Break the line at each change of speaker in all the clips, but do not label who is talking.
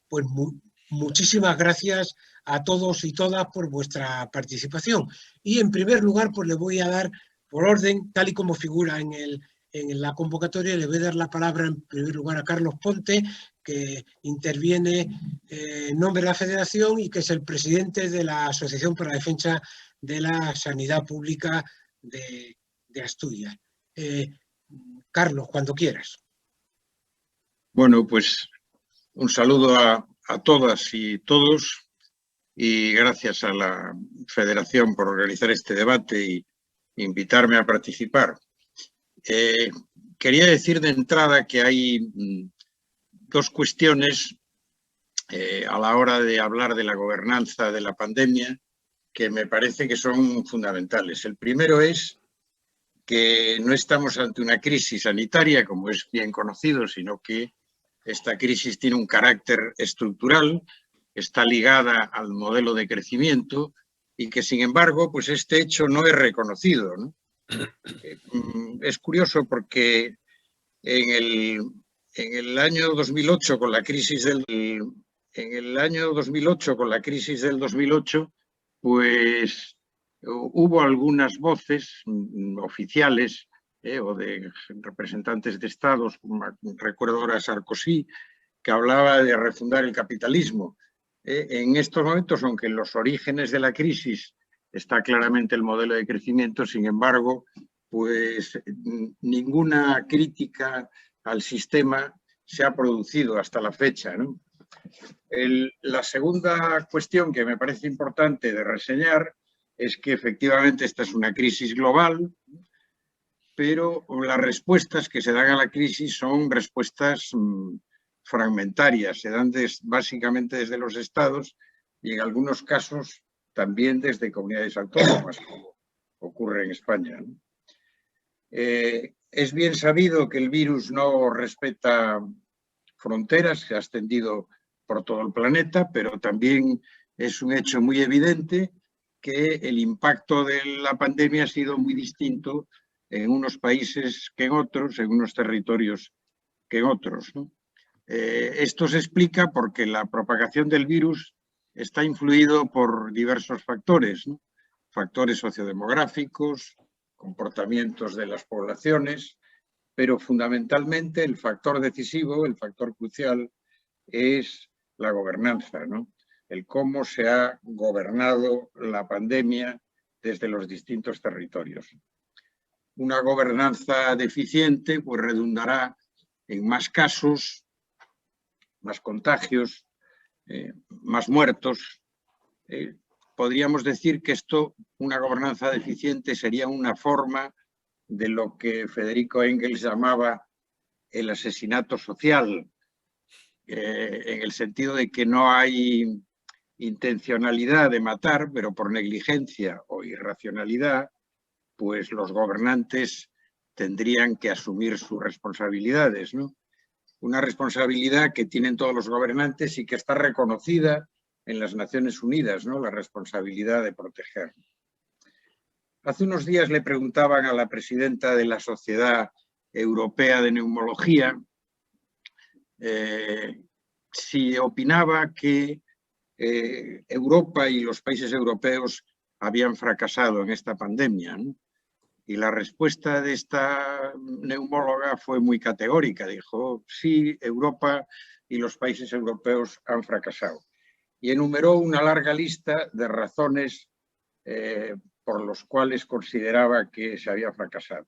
pues muchísimas gracias a todos y todas por vuestra participación. Y en primer lugar, pues le voy a dar, por orden, tal y como figura en la convocatoria, le voy a dar la palabra en primer lugar a Carlos Ponte, que interviene en nombre de la Federación y que es el presidente de la Asociación para la Defensa de la Sanidad Pública de Asturias. Carlos, cuando quieras.
Bueno, pues un saludo a todas y todos y gracias a la Federación por organizar este debate y invitarme a participar. Quería decir de entrada que hay dos cuestiones a la hora de hablar de la gobernanza de la pandemia que me parece que son fundamentales. El primero es que no estamos ante una crisis sanitaria, como es bien conocido, sino que esta crisis tiene un carácter estructural, está ligada al modelo de crecimiento y que, sin embargo, pues este hecho no es reconocido, ¿no? Es curioso porque en el año 2008, con la crisis del 2008, pues hubo algunas voces oficiales o de representantes de estados, recuerdo ahora a Sarkozy, que hablaba de refundar el capitalismo. En estos momentos, aunque en los orígenes de la crisis está claramente el modelo de crecimiento, sin embargo, pues ninguna crítica al sistema se ha producido hasta la fecha, ¿no? La segunda cuestión que me parece importante de reseñar es que efectivamente esta es una crisis global, pero las respuestas que se dan a la crisis son respuestas fragmentarias, se dan básicamente desde los estados y en algunos casos también desde comunidades autónomas, como ocurre en España, ¿no? Es bien sabido que el virus no respeta fronteras, se ha extendido por todo el planeta, pero también es un hecho muy evidente que el impacto de la pandemia ha sido muy distinto en unos países que en otros, en unos territorios que en otros, ¿no? Esto se explica porque la propagación del virus está influido por diversos factores, ¿no? Factores sociodemográficos, comportamientos de las poblaciones, pero fundamentalmente el factor decisivo, el factor crucial, es la gobernanza, ¿no? El cómo se ha gobernado la pandemia desde los distintos territorios. Una gobernanza deficiente pues redundará en más casos, más contagios, más muertos. Podríamos decir que una gobernanza deficiente sería una forma de lo que Federico Engels llamaba el asesinato social, en el sentido de que no hay intencionalidad de matar, pero por negligencia o irracionalidad, pues los gobernantes tendrían que asumir sus responsabilidades, ¿no? Una responsabilidad que tienen todos los gobernantes y que está reconocida en las Naciones Unidas, ¿no? La responsabilidad de proteger. Hace unos días le preguntaban a la presidenta de la Sociedad Europea de Neumología si opinaba que Europa y los países europeos habían fracasado en esta pandemia, ¿no? Y la respuesta de esta neumóloga fue muy categórica. Dijo, sí, Europa y los países europeos han fracasado. Y enumeró una larga lista de razones por los cuales consideraba que se había fracasado.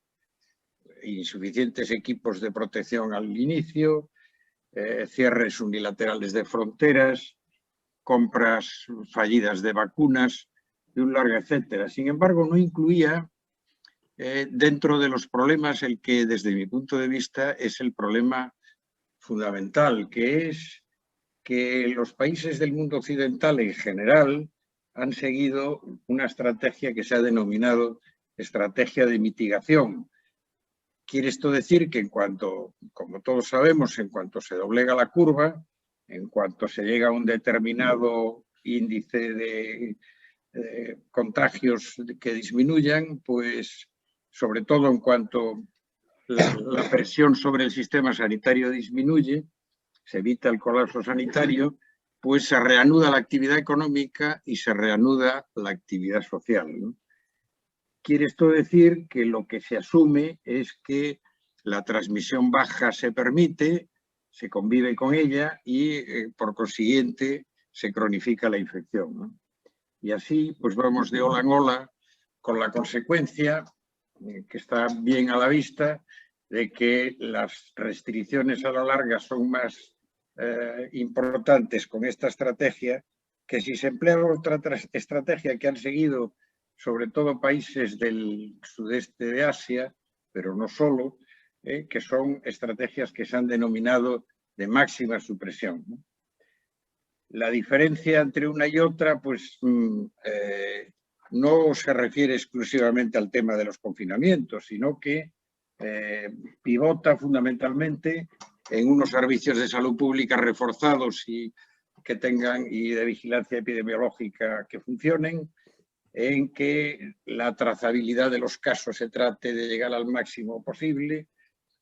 Insuficientes equipos de protección al inicio, cierres unilaterales de fronteras, compras fallidas de vacunas y un largo etcétera. Sin embargo, no incluía dentro de los problemas el que desde mi punto de vista es el problema fundamental, que es que los países del mundo occidental en general han seguido una estrategia que se ha denominado estrategia de mitigación. Quiere esto decir que en cuanto, como todos sabemos, en cuanto se doblega la curva, en cuanto se llega a un determinado índice de contagios que disminuyan, pues sobre todo en cuanto la presión sobre el sistema sanitario disminuye, se evita el colapso sanitario, pues se reanuda la actividad económica y se reanuda la actividad social, ¿no? Quiere esto decir que lo que se asume es que la transmisión baja se permite, se convive con ella y, por consiguiente, se cronifica la infección, ¿no? Y así, pues vamos de ola en ola, con la consecuencia, que está bien a la vista, de que las restricciones a la larga son más importantes con esta estrategia que si se emplea otra estrategia que han seguido sobre todo países del sudeste de Asia, pero no solo, que son estrategias que se han denominado de máxima supresión, ¿no? La diferencia entre una y otra, pues no se refiere exclusivamente al tema de los confinamientos, sino que pivota fundamentalmente en unos servicios de salud pública reforzados y de vigilancia epidemiológica que funcionen, en que la trazabilidad de los casos se trate de llegar al máximo posible,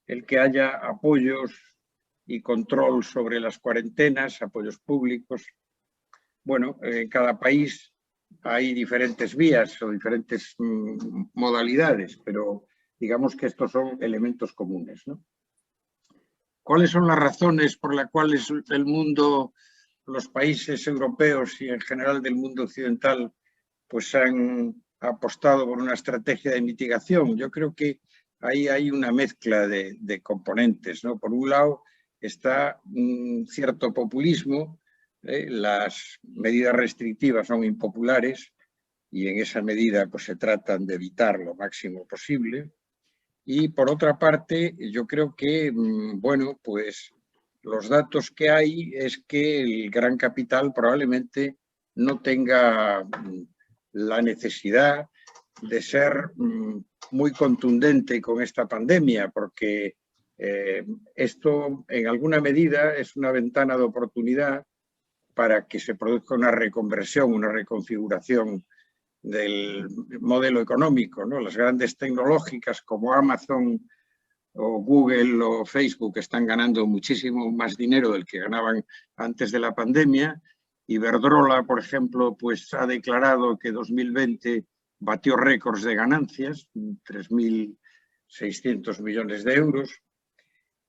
el que haya apoyos y control sobre las cuarentenas, apoyos públicos. Bueno, en cada país hay diferentes vías o diferentes modalidades, pero digamos que estos son elementos comunes, ¿no? ¿Cuáles son las razones por las cuales el mundo, los países europeos y en general del mundo occidental, pues han apostado por una estrategia de mitigación? Yo creo que ahí hay una mezcla de componentes, ¿no? Por un lado está un cierto populismo, las medidas restrictivas son impopulares y en esa medida pues se tratan de evitar lo máximo posible. Y por otra parte, yo creo que, bueno, pues los datos que hay es que el gran capital probablemente no tenga la necesidad de ser muy contundente con esta pandemia, porque esto en alguna medida es una ventana de oportunidad para que se produzca una reconversión, una reconfiguración del modelo económico, ¿no? Las grandes tecnológicas como Amazon o Google o Facebook están ganando muchísimo más dinero del que ganaban antes de la pandemia. Iberdrola, por ejemplo, pues ha declarado que 2020 batió récords de ganancias, 3.600 millones de euros.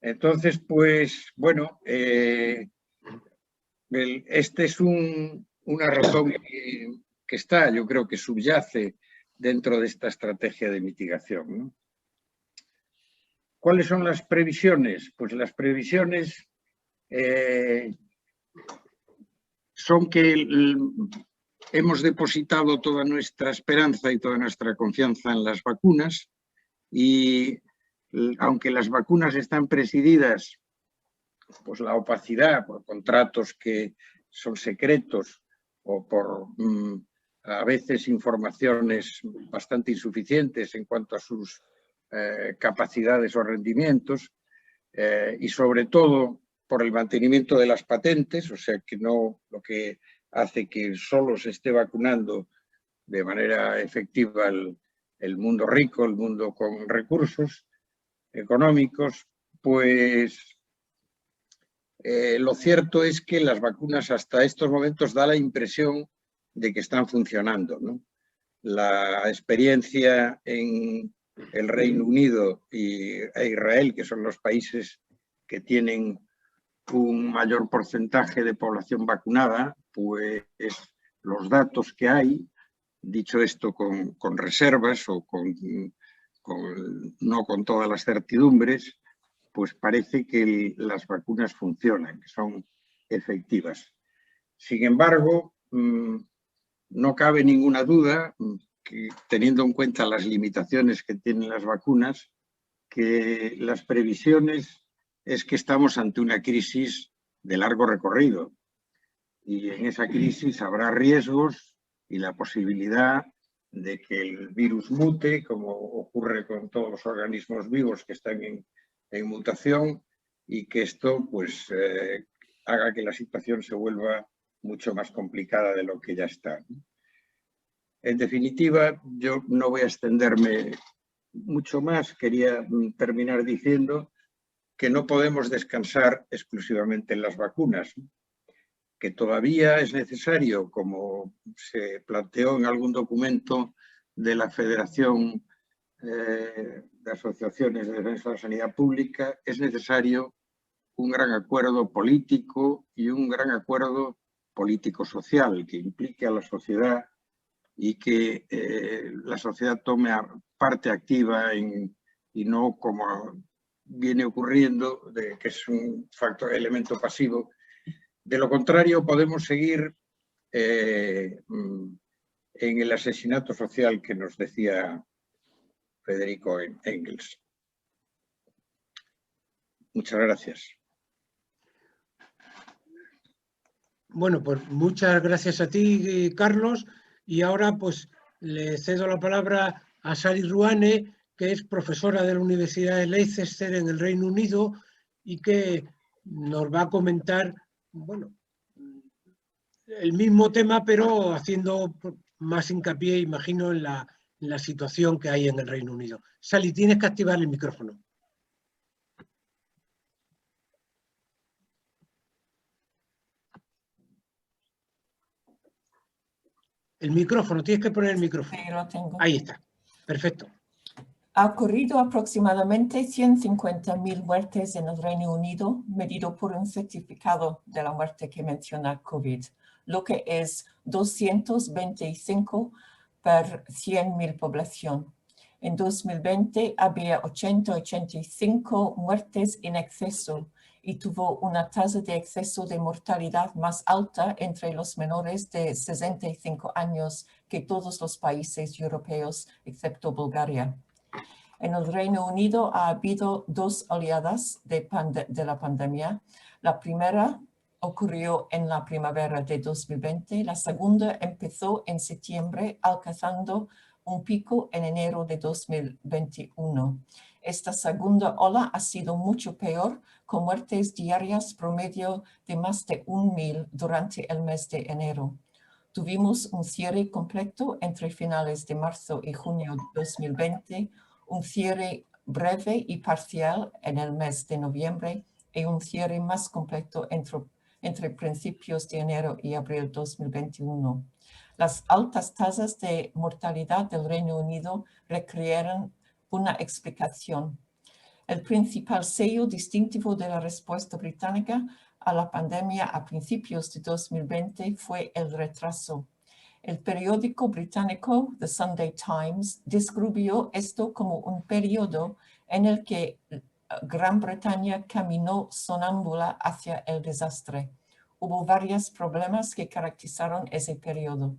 Entonces, pues, bueno, este es una razón que está, yo creo que subyace dentro de esta estrategia de mitigación, ¿no? ¿Cuáles son las previsiones? Pues las previsiones son que hemos depositado toda nuestra esperanza y toda nuestra confianza en las vacunas y aunque las vacunas están presididas, pues la opacidad por contratos que son secretos o por a veces informaciones bastante insuficientes en cuanto a sus capacidades o rendimientos y sobre todo por el mantenimiento de las patentes, o sea que no lo que hace que solo se esté vacunando de manera efectiva el mundo rico, el mundo con recursos económicos, pues lo cierto es que las vacunas hasta estos momentos da la impresión de que están funcionando, ¿no? La experiencia en el Reino Unido e Israel, que son los países que tienen un mayor porcentaje de población vacunada, pues los datos que hay, dicho esto con reservas o no con todas las certidumbres, pues parece que las vacunas funcionan, que son efectivas. Sin embargo, no cabe ninguna duda, que, teniendo en cuenta las limitaciones que tienen las vacunas, que las previsiones es que estamos ante una crisis de largo recorrido. Y en esa crisis habrá riesgos y la posibilidad de que el virus mute, como ocurre con todos los organismos vivos que están en mutación, y que esto pues haga que la situación se vuelva mucho más complicada de lo que ya está. En definitiva, yo no voy a extenderme mucho más. Quería terminar diciendo que no podemos descansar exclusivamente en las vacunas, que todavía es necesario, como se planteó en algún documento de la Federación de Asociaciones de Defensa de la Sanidad Pública, es necesario un gran acuerdo político y un gran acuerdo político-social que implique a la sociedad y que la sociedad tome parte activa y no como viene ocurriendo, que es un elemento pasivo. De lo contrario, podemos seguir en el asesinato social que nos decía Federico Engels. Muchas gracias.
Bueno, pues muchas gracias a ti, Carlos. Y ahora pues le cedo la palabra a Sari Ruane, que es profesora de la Universidad de Leicester en el Reino Unido y que nos va a comentar, bueno, el mismo tema, pero haciendo más hincapié, imagino, en la situación que hay en el Reino Unido. Sally, tienes que activar el micrófono. El micrófono, tienes que poner el micrófono.
Sí, lo tengo.
Ahí está, perfecto.
Ha ocurrido aproximadamente 150.000 muertes en el Reino Unido, medido por un certificado de la muerte que menciona COVID, lo que es 225 por 100.000 población. En 2020 había 85 muertes en exceso y tuvo una tasa de exceso de mortalidad más alta entre los menores de 65 años que todos los países europeos, excepto Bulgaria. En el Reino Unido ha habido 2 oleadas de la pandemia. La primera ocurrió en la primavera de 2020. La segunda empezó en septiembre, alcanzando un pico en enero de 2021. Esta segunda ola ha sido mucho peor, con muertes diarias promedio de más de 1.000 durante el mes de enero. Tuvimos un cierre completo entre finales de marzo y junio de 2020, un cierre breve y parcial en el mes de noviembre y un cierre más completo entre principios de enero y abril 2021. Las altas tasas de mortalidad del Reino Unido requieren una explicación. El principal sello distintivo de la respuesta británica a la pandemia a principios de 2020 fue el retraso. El periódico británico The Sunday Times describió esto como un periodo en el que Gran Bretaña caminó sonámbula hacia el desastre. Hubo varios problemas que caracterizaron ese periodo.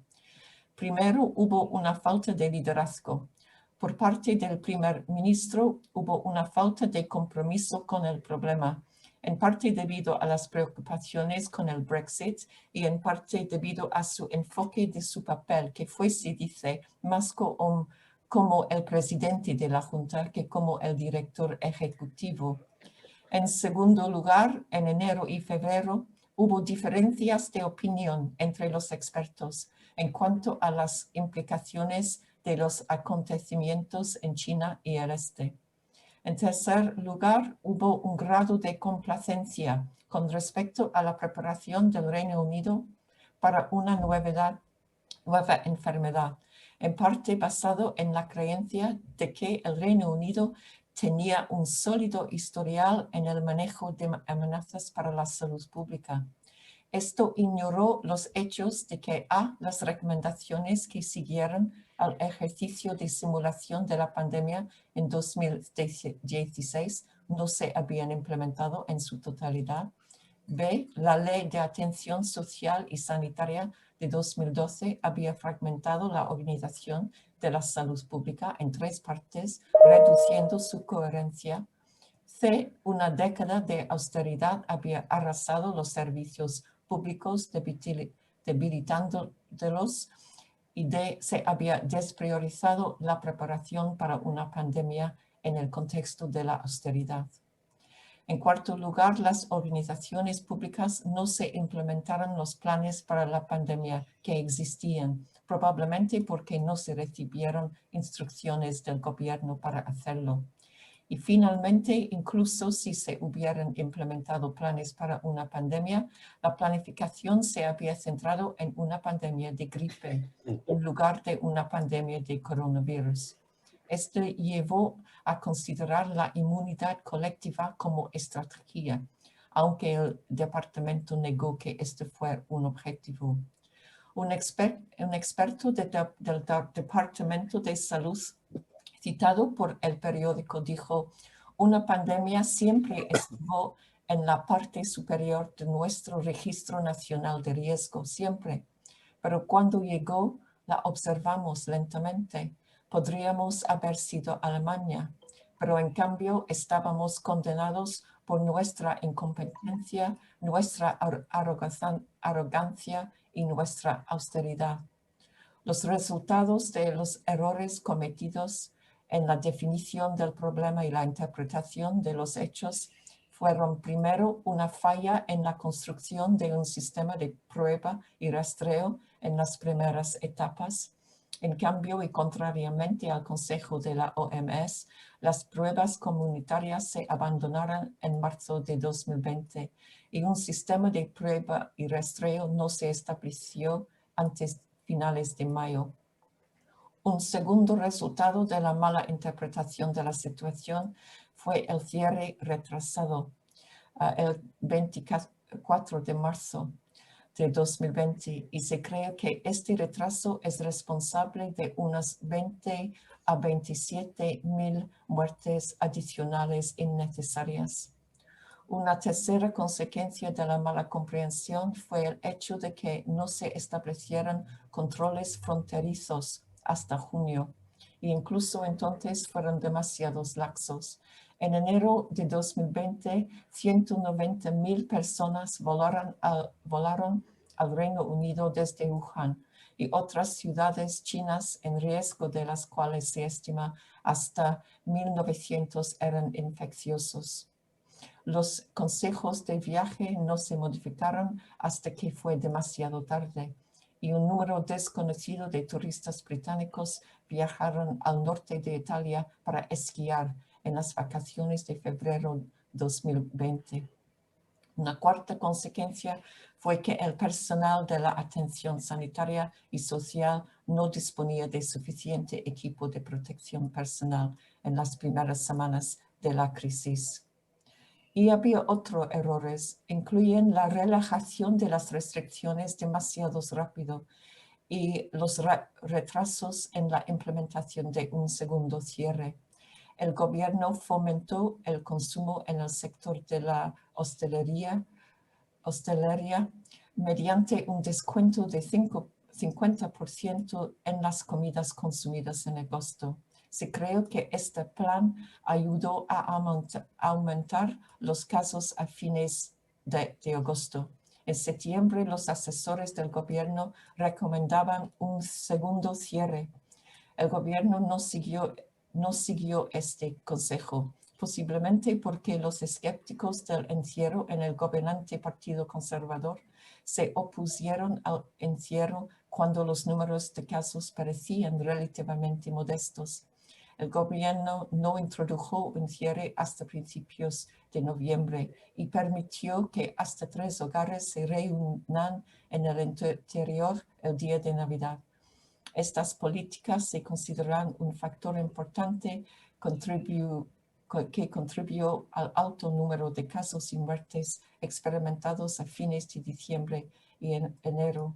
Primero, hubo una falta de liderazgo. Por parte del primer ministro hubo una falta de compromiso con el problema, en parte debido a las preocupaciones con el Brexit y en parte debido a su enfoque de su papel, que fue, se dice, más como el presidente de la Junta que como el director ejecutivo. En segundo lugar, en enero y febrero hubo diferencias de opinión entre los expertos en cuanto a las implicaciones de los acontecimientos en China y el este. En tercer lugar, hubo un grado de complacencia con respecto a la preparación del Reino Unido para una nueva enfermedad, en parte basado en la creencia de que el Reino Unido tenía un sólido historial en el manejo de amenazas para la salud pública. Esto ignoró los hechos de que las recomendaciones que siguieron al ejercicio de simulación de la pandemia en 2016 no se habían implementado en su totalidad. B, la Ley de Atención Social y Sanitaria de 2012 había fragmentado la organización de la salud pública en 3 partes, reduciendo su coherencia. C, una década de austeridad había arrasado los servicios públicos, debilitándolos, y D, se había despriorizado la preparación para una pandemia en el contexto de la austeridad. En cuarto lugar, las organizaciones públicas no se implementaron los planes para la pandemia que existían, probablemente porque no se recibieron instrucciones del gobierno para hacerlo. Y finalmente, incluso si se hubieran implementado planes para una pandemia, la planificación se había centrado en una pandemia de gripe en lugar de una pandemia de coronavirus. Esto llevó a considerar la inmunidad colectiva como estrategia, aunque el departamento negó que este fuera un objetivo. Un experto del Departamento de Salud citado por el periódico dijo: una pandemia siempre estuvo en la parte superior de nuestro registro nacional de riesgo, siempre. Pero cuando llegó, la observamos lentamente. Podríamos haber sido Alemania, pero en cambio estábamos condenados por nuestra incompetencia, nuestra arrogancia y nuestra austeridad. Los resultados de los errores cometidos en la definición del problema y la interpretación de los hechos fueron primero una falla en la construcción de un sistema de prueba y rastreo en las primeras etapas. En cambio, y contrariamente al consejo de la OMS, las pruebas comunitarias se abandonaron en marzo de 2020 y un sistema de prueba y rastreo no se estableció antes finales de mayo. Un segundo resultado de la mala interpretación de la situación fue el cierre retrasado el 24 de marzo de 2020 y se cree que este retraso es responsable de unas 20 a 27 mil muertes adicionales innecesarias. Una tercera consecuencia de la mala comprensión fue el hecho de que no se establecieran controles fronterizos hasta junio, e incluso entonces fueron demasiados laxos. En enero de 2020, 190,000 personas volaron al Reino Unido desde Wuhan y otras ciudades chinas en riesgo, de las cuales se estima hasta 1.900 eran infecciosos. Los consejos de viaje no se modificaron hasta que fue demasiado tarde y un número desconocido de turistas británicos viajaron al norte de Italia para esquiar en las vacaciones de febrero 2020. Una cuarta consecuencia fue que el personal de la atención sanitaria y social no disponía de suficiente equipo de protección personal en las primeras semanas de la crisis. Y había otros errores, incluyen la relajación de las restricciones demasiado rápido y los retrasos en la implementación de un segundo cierre. El gobierno fomentó el consumo en el sector de la hostelería mediante un descuento de 50% en las comidas consumidas en agosto. Se cree que este plan ayudó a aumentar los casos a fines de agosto. En septiembre, los asesores del gobierno recomendaban un segundo cierre. El gobierno no siguió este consejo, posiblemente porque los escépticos del encierro en el gobernante Partido Conservador se opusieron al encierro cuando los números de casos parecían relativamente modestos. El gobierno no introdujo un cierre hasta principios de noviembre y permitió que hasta 3 hogares se reunan en el interior el día de Navidad. Estas políticas se consideran un factor importante que contribuyó al alto número de casos y muertes experimentados a fines de diciembre y en enero.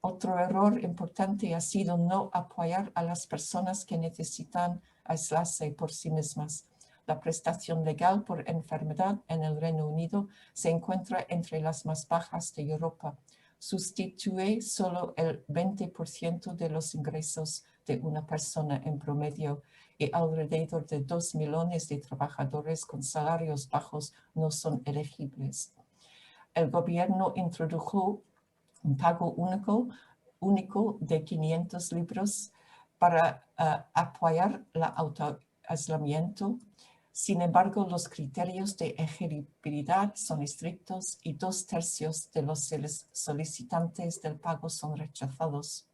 Otro error importante ha sido no apoyar a las personas que necesitan aislarse por sí mismas. La prestación legal por enfermedad en el Reino Unido se encuentra entre las más bajas de Europa. Sustituye solo el 20% de los ingresos de una persona en promedio y alrededor de 2 millones de trabajadores con salarios bajos no son elegibles. El gobierno introdujo un pago único de 500 libras para apoyar el autoaislamiento. Sin embargo, los criterios de elegibilidad son estrictos y 2/3 de los solicitantes del pago son rechazados.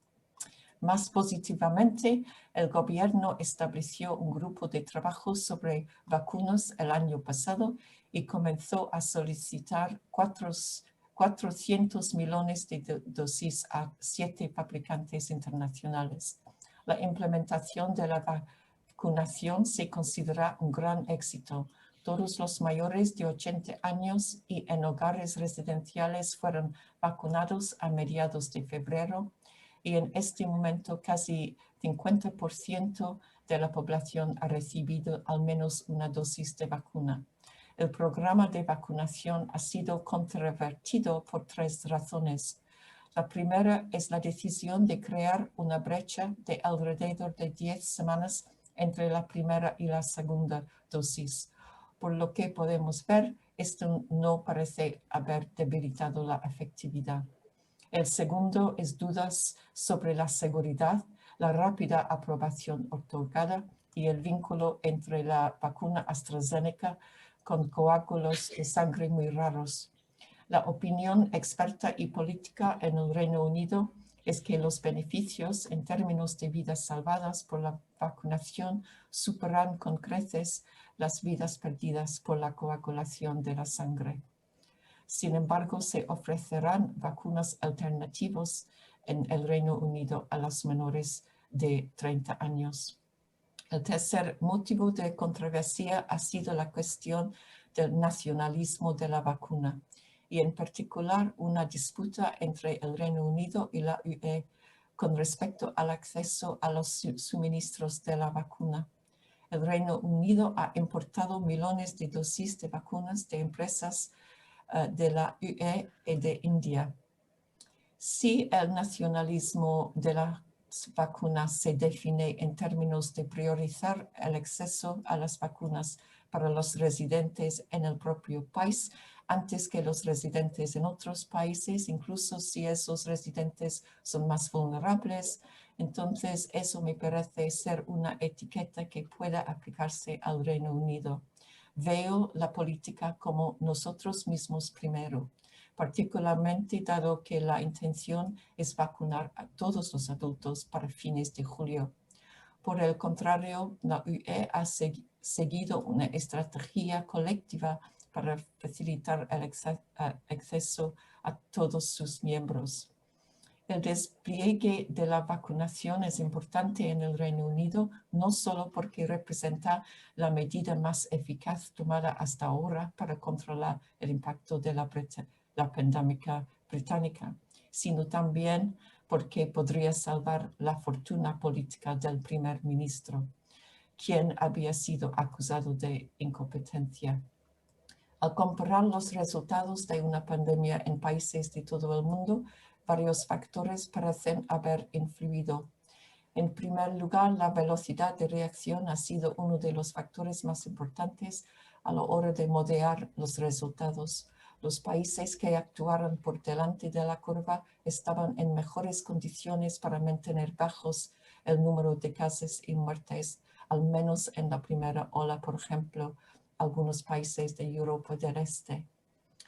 Más positivamente, el gobierno estableció un grupo de trabajo sobre vacunas el año pasado y comenzó a solicitar 400 millones de dosis a 7 fabricantes internacionales. La implementación de la vacunación se considera un gran éxito. Todos los mayores de 80 años y en hogares residenciales fueron vacunados a mediados de febrero y en este momento casi 50% de la población ha recibido al menos una dosis de vacuna. El programa de vacunación ha sido controvertido por 3 razones. La primera es la decisión de crear una brecha de alrededor de 10 semanas entre la primera y la segunda dosis. Por lo que podemos ver, esto no parece haber debilitado la efectividad. El segundo es dudas sobre la seguridad, la rápida aprobación otorgada y el vínculo entre la vacuna AstraZeneca con coágulos de sangre muy raros. La opinión experta y política en el Reino Unido es que los beneficios en términos de vidas salvadas por la vacunación superan con creces las vidas perdidas por la coagulación de la sangre. Sin embargo, se ofrecerán vacunas alternativas en el Reino Unido a los menores de 30 años. El tercer motivo de controversia ha sido la cuestión del nacionalismo de la vacuna y en particular una disputa entre el Reino Unido y la UE con respecto al acceso a los suministros de la vacuna. El Reino Unido ha importado millones de dosis de vacunas de empresas de la UE y de India. Si el nacionalismo de las vacunas se define en términos de priorizar el acceso a las vacunas para los residentes en el propio país antes que los residentes en otros países, incluso si esos residentes son más vulnerables, entonces eso me parece ser una etiqueta que pueda aplicarse al Reino Unido. Veo la política como nosotros mismos primero, particularmente dado que la intención es vacunar a todos los adultos para fines de julio. Por el contrario, la UE ha seguido una estrategia colectiva para facilitar el acceso a todos sus miembros. El despliegue de la vacunación es importante en el Reino Unido, no solo porque representa la medida más eficaz tomada hasta ahora para controlar el impacto de la pandemia británica, sino también porque podría salvar la fortuna política del primer ministro, quien había sido acusado de incompetencia. Al comparar los resultados de una pandemia en países de todo el mundo, varios factores parecen haber influido. En primer lugar, la velocidad de reacción ha sido uno de los factores más importantes a la hora de modelar los resultados. Los países que actuaron por delante de la curva estaban en mejores condiciones para mantener bajos el número de casos y muertes, al menos en la primera ola, por ejemplo, algunos países de Europa del Este.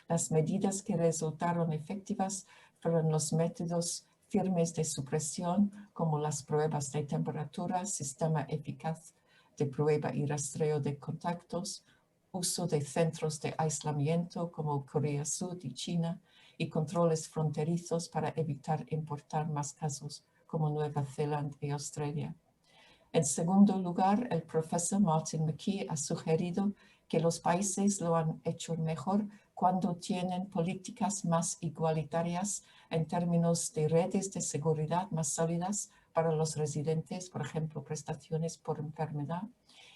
Las medidas que resultaron efectivas fueron los métodos firmes de supresión, como las pruebas de temperatura, sistema eficaz de prueba y rastreo de contactos, uso de centros de aislamiento como Corea del Sur y China, y controles fronterizos para evitar importar más casos como Nueva Zelanda y Australia. En segundo lugar, el profesor Martin McKee ha sugerido que los países lo han hecho mejor cuando tienen políticas más igualitarias en términos de redes de seguridad más sólidas para los residentes, por ejemplo, prestaciones por enfermedad,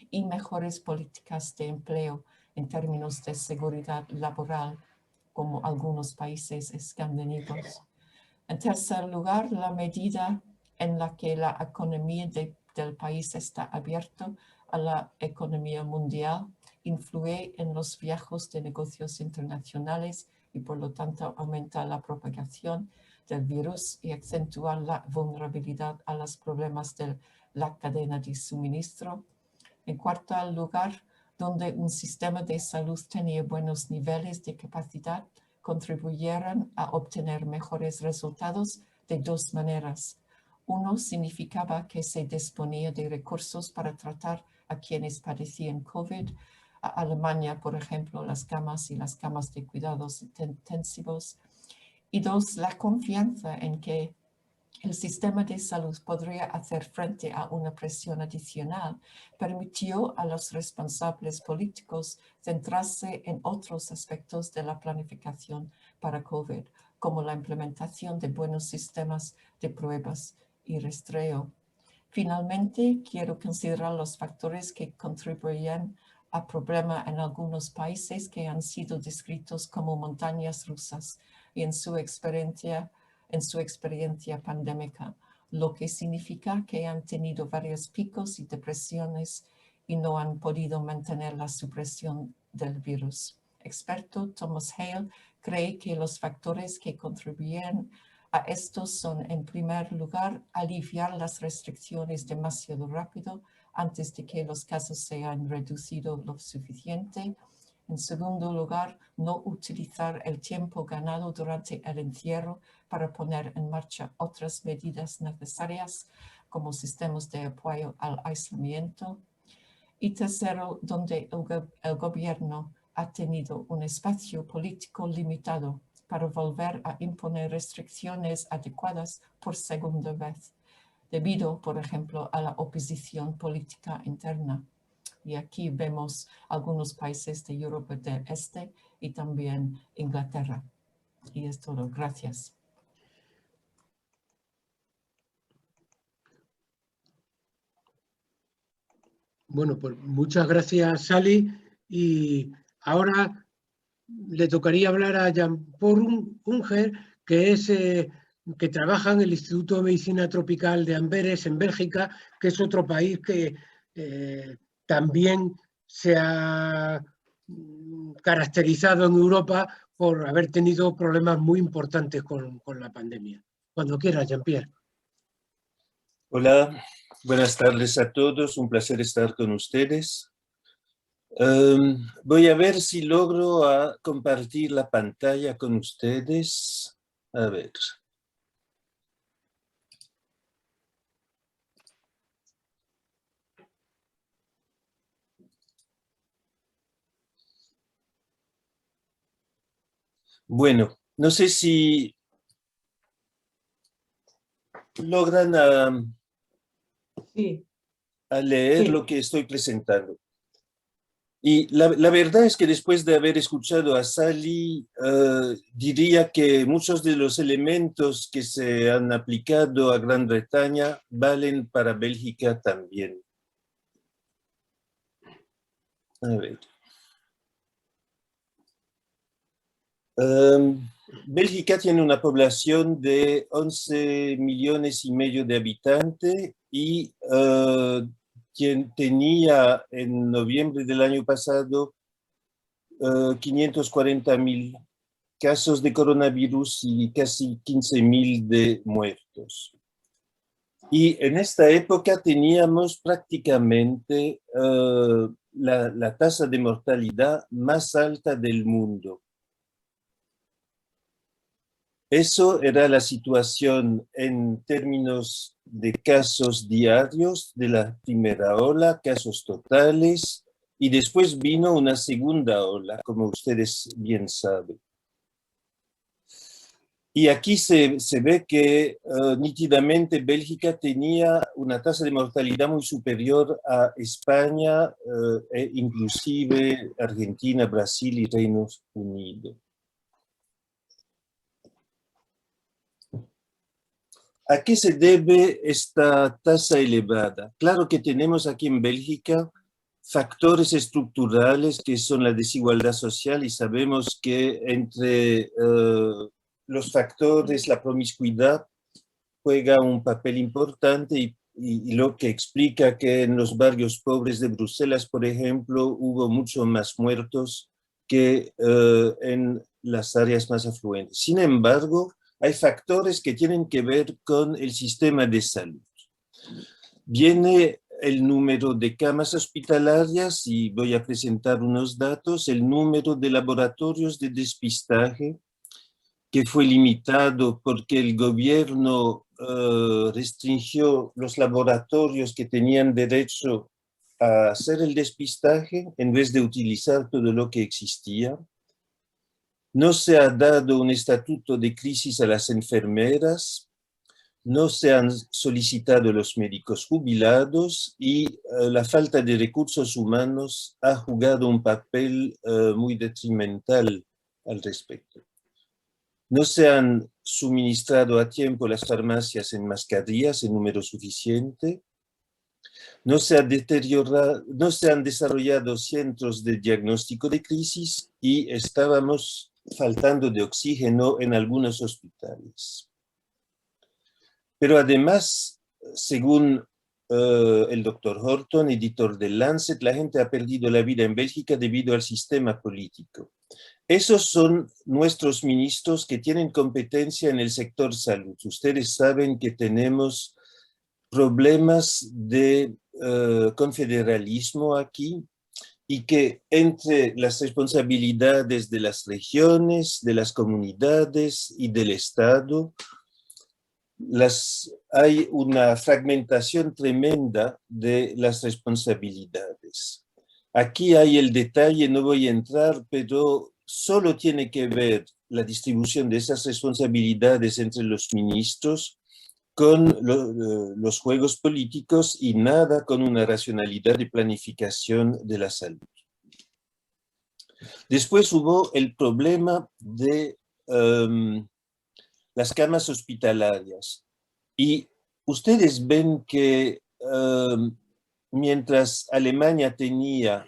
y mejores políticas de empleo en términos de seguridad laboral, como algunos países escandinavos. En tercer lugar, la medida en la que la economía del país está abierta a la economía mundial influye en los viajes de negocios internacionales y por lo tanto aumenta la propagación del virus y acentúa la vulnerabilidad a los problemas de la cadena de suministro. En cuarto lugar, donde un sistema de salud tenía buenos niveles de capacidad, contribuyeron a obtener mejores resultados de dos maneras. Uno significaba que se disponía de recursos para tratar a quienes padecían COVID. A Alemania, por ejemplo, las camas y las camas de cuidados intensivos. Y dos, la confianza en que el sistema de salud podría hacer frente a una presión adicional permitió a los responsables políticos centrarse en otros aspectos de la planificación para COVID, como la implementación de buenos sistemas de pruebas y rastreo. Finalmente, quiero considerar los factores que contribuyen al problema en algunos países que han sido descritos como montañas rusas y en su experiencia pandémica, lo que significa que han tenido varios picos y depresiones y no han podido mantener la supresión del virus. Experto Thomas Hale cree que los factores que contribuyen a estos son, en primer lugar, aliviar las restricciones demasiado rápido antes de que los casos se hayan reducido lo suficiente. En segundo lugar, no utilizar el tiempo ganado durante el encierro para poner en marcha otras medidas necesarias, como sistemas de apoyo al aislamiento. Y tercero, donde el gobierno ha tenido un espacio político limitado para volver a imponer restricciones adecuadas por segunda vez, debido, por ejemplo, a la oposición política interna. Y aquí vemos algunos países de Europa del Este y también Inglaterra. Y es todo. Gracias.
Bueno, pues muchas gracias, Sally. Y ahora le tocaría hablar a Jean-Paul Unger, que es que trabaja en el Instituto de Medicina Tropical de Amberes, en Bélgica, que es otro país que también se ha caracterizado en Europa por haber tenido problemas muy importantes con la pandemia. Cuando quieras, Jean-Pierre.
Hola, buenas tardes a todos, un placer estar con ustedes. Voy a ver si logro compartir la pantalla con ustedes. A ver. Bueno, no sé si logran a leer lo que estoy presentando. Y la verdad es que después de haber escuchado a Sally, diría que muchos de los elementos que se han aplicado a Gran Bretaña valen para Bélgica también. A ver. Bélgica tiene una población de 11,5 millones de habitantes y tenía en noviembre del año pasado 540,000 casos de coronavirus y casi 15,000 de muertos. Y en esta época teníamos prácticamente la tasa de mortalidad más alta del mundo. Eso era la situación en términos de casos diarios de la primera ola, casos totales, y después vino una segunda ola, como ustedes bien saben. Y aquí se ve que nítidamente Bélgica tenía una tasa de mortalidad muy superior a España, e inclusive Argentina, Brasil y Reino Unido. ¿A qué se debe esta tasa elevada? Claro que tenemos aquí en Bélgica factores estructurales que son la desigualdad social y sabemos que entre los factores, la promiscuidad juega un papel importante y lo que explica que en los barrios pobres de Bruselas, por ejemplo, hubo mucho más muertos que en las áreas más afluentes. Sin embargo, hay factores que tienen que ver con el sistema de salud. Viene el número de camas hospitalarias y voy a presentar unos datos, el número de laboratorios de despistaje que fue limitado porque el gobierno restringió los laboratorios que tenían derecho a hacer el despistaje en vez de utilizar todo lo que existía. No se ha dado un estatuto de crisis a las enfermeras, no se han solicitado los médicos jubilados y la falta de recursos humanos ha jugado un papel muy detrimental al respecto. No se han suministrado a tiempo las farmacias en mascarillas en número suficiente. No se han desarrollado centros de diagnóstico de crisis y estábamos faltando de oxígeno en algunos hospitales. Pero además, según el doctor Horton, editor del Lancet, la gente ha perdido la vida en Bélgica debido al sistema político. Esos son nuestros ministros que tienen competencia en el sector salud. Ustedes saben que tenemos problemas de confederalismo aquí y que entre las responsabilidades de las regiones, de las comunidades y del Estado, hay una fragmentación tremenda de las responsabilidades. Aquí hay el detalle, no voy a entrar, pero solo tiene que ver la distribución de esas responsabilidades entre los ministros con los juegos políticos y nada con una racionalidad de planificación de la salud. Después hubo el problema de las camas hospitalarias. Y ustedes ven que mientras Alemania tenía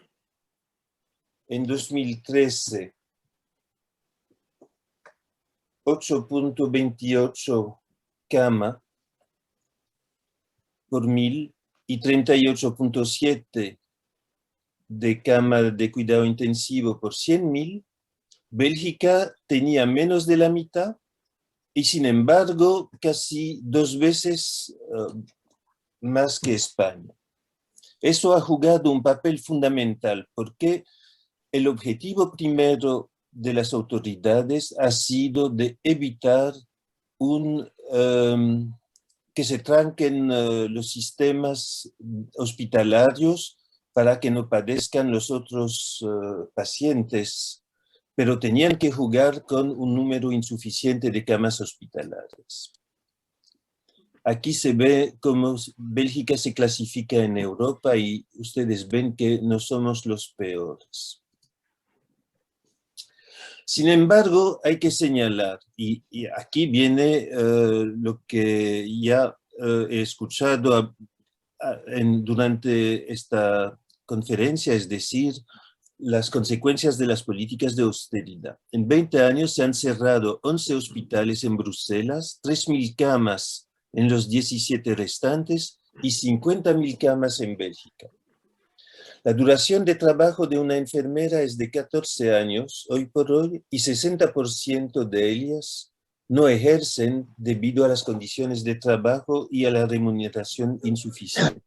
en 2013 8.28 camas por 1000 y 38.7 de camas de cuidado intensivo por 100.000, Bélgica tenía menos de la mitad y sin embargo casi 2 veces más que España. Eso ha jugado un papel fundamental porque el objetivo primero de las autoridades ha sido de evitar que se tranquen los sistemas hospitalarios para que no padezcan los otros pacientes, pero tenían que jugar con un número insuficiente de camas hospitalarias. Aquí se ve cómo Bélgica se clasifica en Europa y ustedes ven que no somos los peores. Sin embargo, hay que señalar, y aquí viene lo que ya he escuchado durante esta conferencia, es decir, las consecuencias de las políticas de austeridad. En 20 años se han cerrado 11 hospitales en Bruselas, 3.000 camas en los 17 restantes y 50.000 camas en Bélgica. La duración de trabajo de una enfermera es de 14 años, hoy por hoy, y 60% de ellas no ejercen debido a las condiciones de trabajo y a la remuneración insuficiente.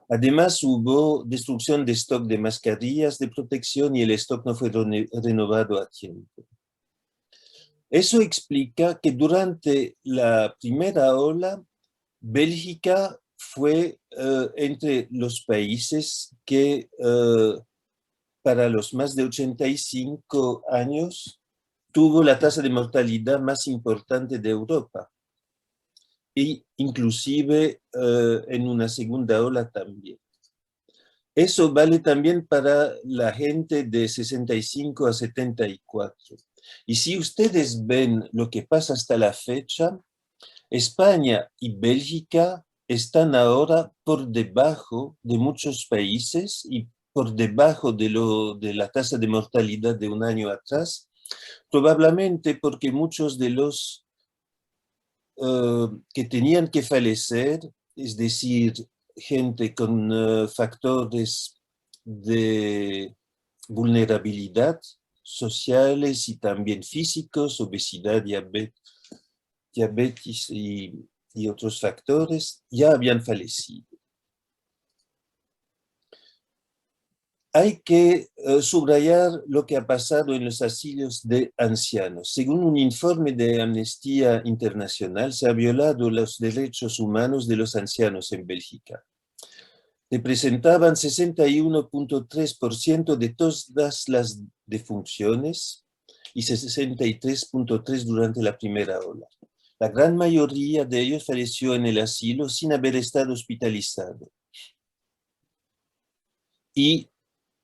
Además, hubo destrucción de stock de mascarillas de protección y el stock no fue renovado a tiempo. Eso explica que durante la primera ola, Bélgica fue entre los países que para los más de 85 años tuvo la tasa de mortalidad más importante de Europa. E inclusive en una segunda ola también. Eso vale también para la gente de 65 a 74. Y si ustedes ven lo que pasa hasta la fecha, España y Bélgica están ahora por debajo de muchos países y por debajo de la tasa de mortalidad de un año atrás, probablemente porque muchos de los que tenían que fallecer, es decir, gente con factores de vulnerabilidad sociales y también físicos, obesidad, diabetes y otros factores, ya habían fallecido. Hay que subrayar lo que ha pasado en los asilos de ancianos. Según un informe de Amnistía Internacional, se ha violado los derechos humanos de los ancianos en Bélgica. Representaban 61.3% de todas las defunciones y 63.3% durante la primera ola. La gran mayoría de ellos falleció en el asilo sin haber estado hospitalizado. Y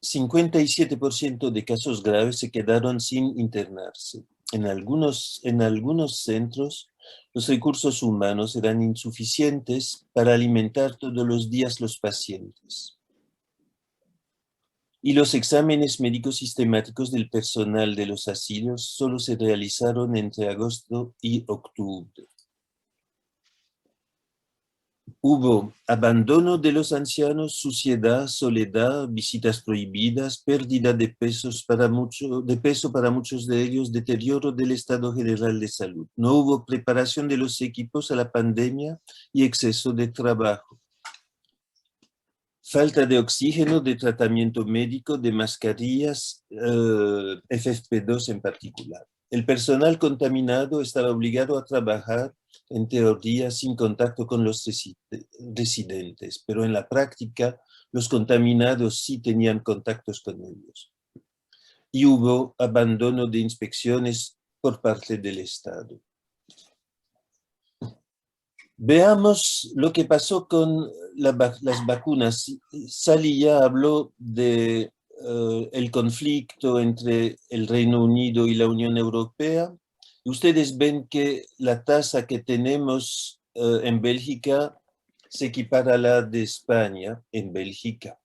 57% de casos graves se quedaron sin internarse. En algunos centros, los recursos humanos eran insuficientes para alimentar todos los días los pacientes. Y los exámenes médicos sistemáticos del personal de los asilos solo se realizaron entre agosto y octubre. Hubo abandono de los ancianos, suciedad, soledad, visitas prohibidas, pérdida de peso para muchos de ellos, deterioro del estado general de salud. No hubo preparación de los equipos a la pandemia y exceso de trabajo. Falta de oxígeno, de tratamiento médico, de mascarillas, FFP2 en particular. El personal contaminado estaba obligado a trabajar en teoría sin contacto con los residentes, pero en la práctica los contaminados sí tenían contactos con ellos. Y hubo abandono de inspecciones por parte del Estado. Veamos lo que pasó con las vacunas. Sally ya habló de el conflicto entre el Reino Unido y la Unión Europea. Ustedes ven que la tasa que tenemos en Bélgica se equipara a la de España en Bélgica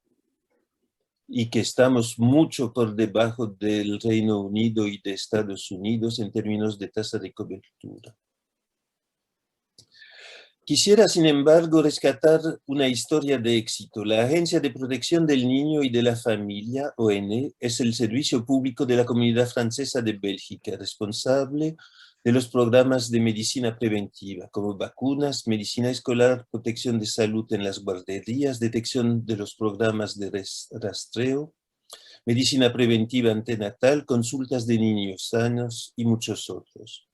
y que estamos mucho por debajo del Reino Unido y de Estados Unidos en términos de tasa de cobertura. Quisiera, sin embargo, rescatar una historia de éxito. La Agencia de Protección del Niño y de la Familia, ONE, es el servicio público de la Comunidad Francesa de Bélgica, responsable de los programas de medicina preventiva, como vacunas, medicina escolar, protección de salud en las guarderías, detección de los programas de rastreo, medicina preventiva antenatal, consultas de niños sanos y muchos otros.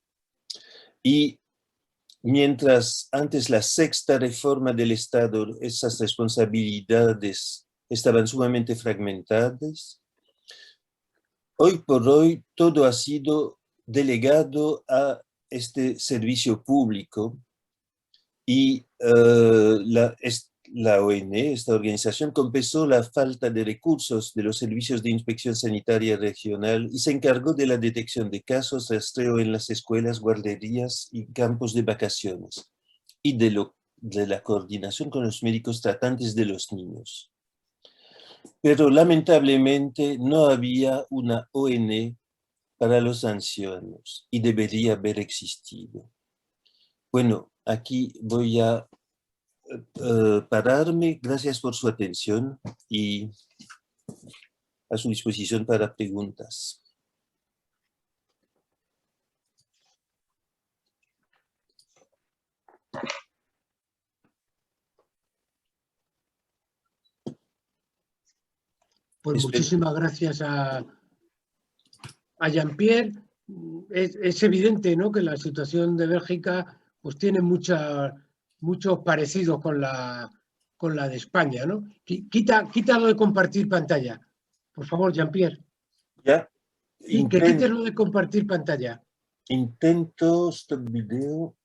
Y mientras antes la sexta reforma del Estado, esas responsabilidades estaban sumamente fragmentadas, hoy por hoy todo ha sido delegado a este servicio público y la ONE, esta organización, compensó la falta de recursos de los servicios de inspección sanitaria regional y se encargó de la detección de casos, rastreo en las escuelas, guarderías y campos de vacaciones y de la coordinación con los médicos tratantes de los niños. Pero lamentablemente no había una ONE para los ancianos y debería haber existido. Bueno, aquí voy a pararme. Gracias por su atención y a su disposición para preguntas.
Pues muchísimas gracias a Jean-Pierre. Es evidente, ¿no?, que la situación de Bélgica pues tiene muchos parecidos con la de España, ¿no? Quítalo de compartir pantalla, por favor, Jean-Pierre.
Ya.
Que quites lo de compartir pantalla.
Intento stop video.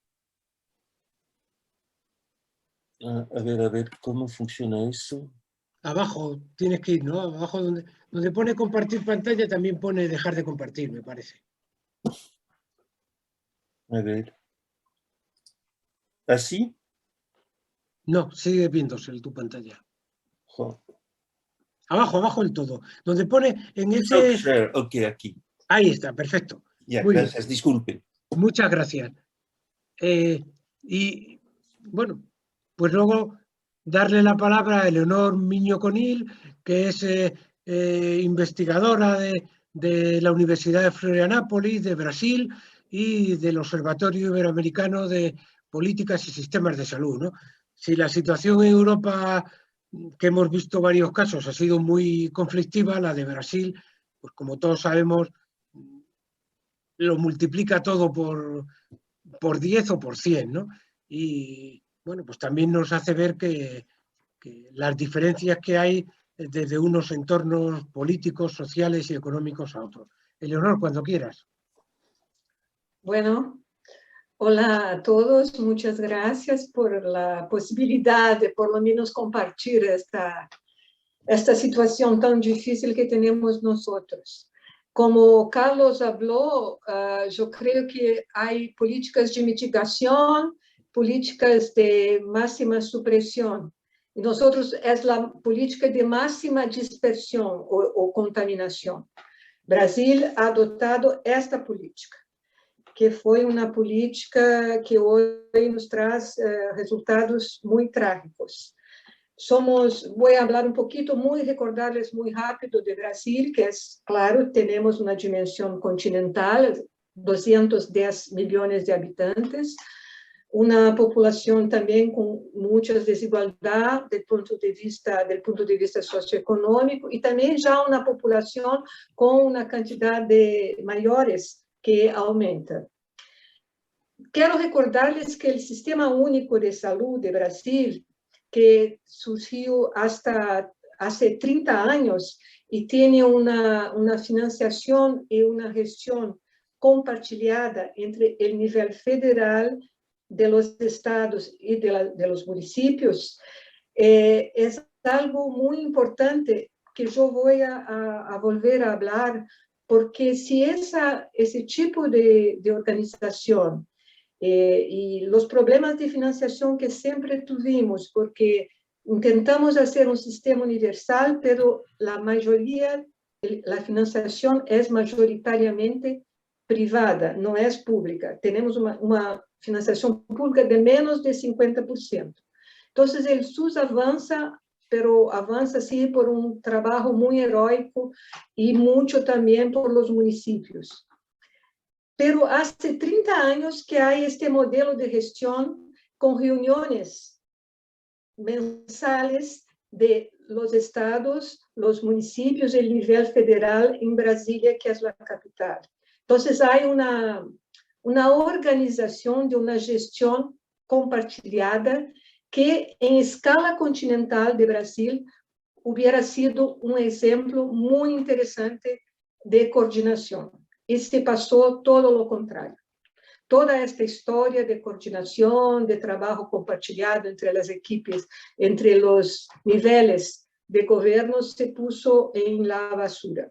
A ver, ¿cómo funciona eso?
Abajo tienes que ir, ¿no? Abajo donde pone compartir pantalla también pone dejar de compartir, me parece.
A ver. ¿Así?
No, sigue viéndose tu pantalla.
Jo.
Abajo del todo. Donde pone en ese...
Share. Ok, aquí.
Ahí está, perfecto.
Ya,
muy
gracias,
bien.
Disculpen.
Muchas gracias. Y bueno, pues luego darle la palabra a Eleonor Miño Conil, que es investigadora de la Universidad de Florianópolis, de Brasil, y del Observatorio Iberoamericano de Políticas y Sistemas de Salud, ¿no? Si la situación en Europa que hemos visto varios casos ha sido muy conflictiva. La de Brasil, pues como todos sabemos, lo multiplica todo por 10 o por 100, ¿no? Y bueno, pues también nos hace ver que las diferencias que hay desde unos entornos políticos, sociales y económicos a otros. Eleonor, cuando quieras.
Bueno, hola a todos, muchas gracias por la posibilidad de por lo menos compartir esta situación tan difícil que tenemos nosotros. Como Carlos habló, yo creo que hay políticas de mitigación, políticas de máxima supresión. Y nosotros es la política de máxima dispersión o contaminación. Brasil ha adoptado esta política, que foi uma política que hoje nos traz resultados muito trágicos. Voy a hablar un poquito, recordarles muy rápido de Brasil, que es, claro, tenemos una dimensión continental, 210 millones de habitantes, una población también con muchas desigualdades del punto de vista socioeconómico, y también ya una población con una cantidad de mayores que aumenta. Quiero recordarles que el Sistema Único de Salud de Brasil, que surgió hasta hace 30 años y tiene una financiación y una gestión compartilhada entre el nivel federal, de los estados y de los municipios, es algo muy importante que yo voy a volver a hablar, porque si ese tipo de organización y los problemas de financiación que siempre tuvimos, porque intentamos hacer un sistema universal, pero la mayoría, la financiación es mayoritariamente privada, no es pública. Tenemos una financiación pública de menos de 50%. Entonces, el SUS avanza, pero avanza sí por un trabajo muy heroico y mucho también por los municipios. Pero hace 30 años que hay este modelo de gestión con reuniones mensales de los estados, los municipios, el nivel federal en Brasilia, que es la capital. Entonces hay una organización de una gestión compartilhada que en escala continental de Brasil hubiera sido un ejemplo muy interesante de coordinación. Y se pasó todo lo contrario. Toda esta historia de coordinación, de trabajo compartilhado entre las equipes, entre los niveles de gobierno, se puso en la basura.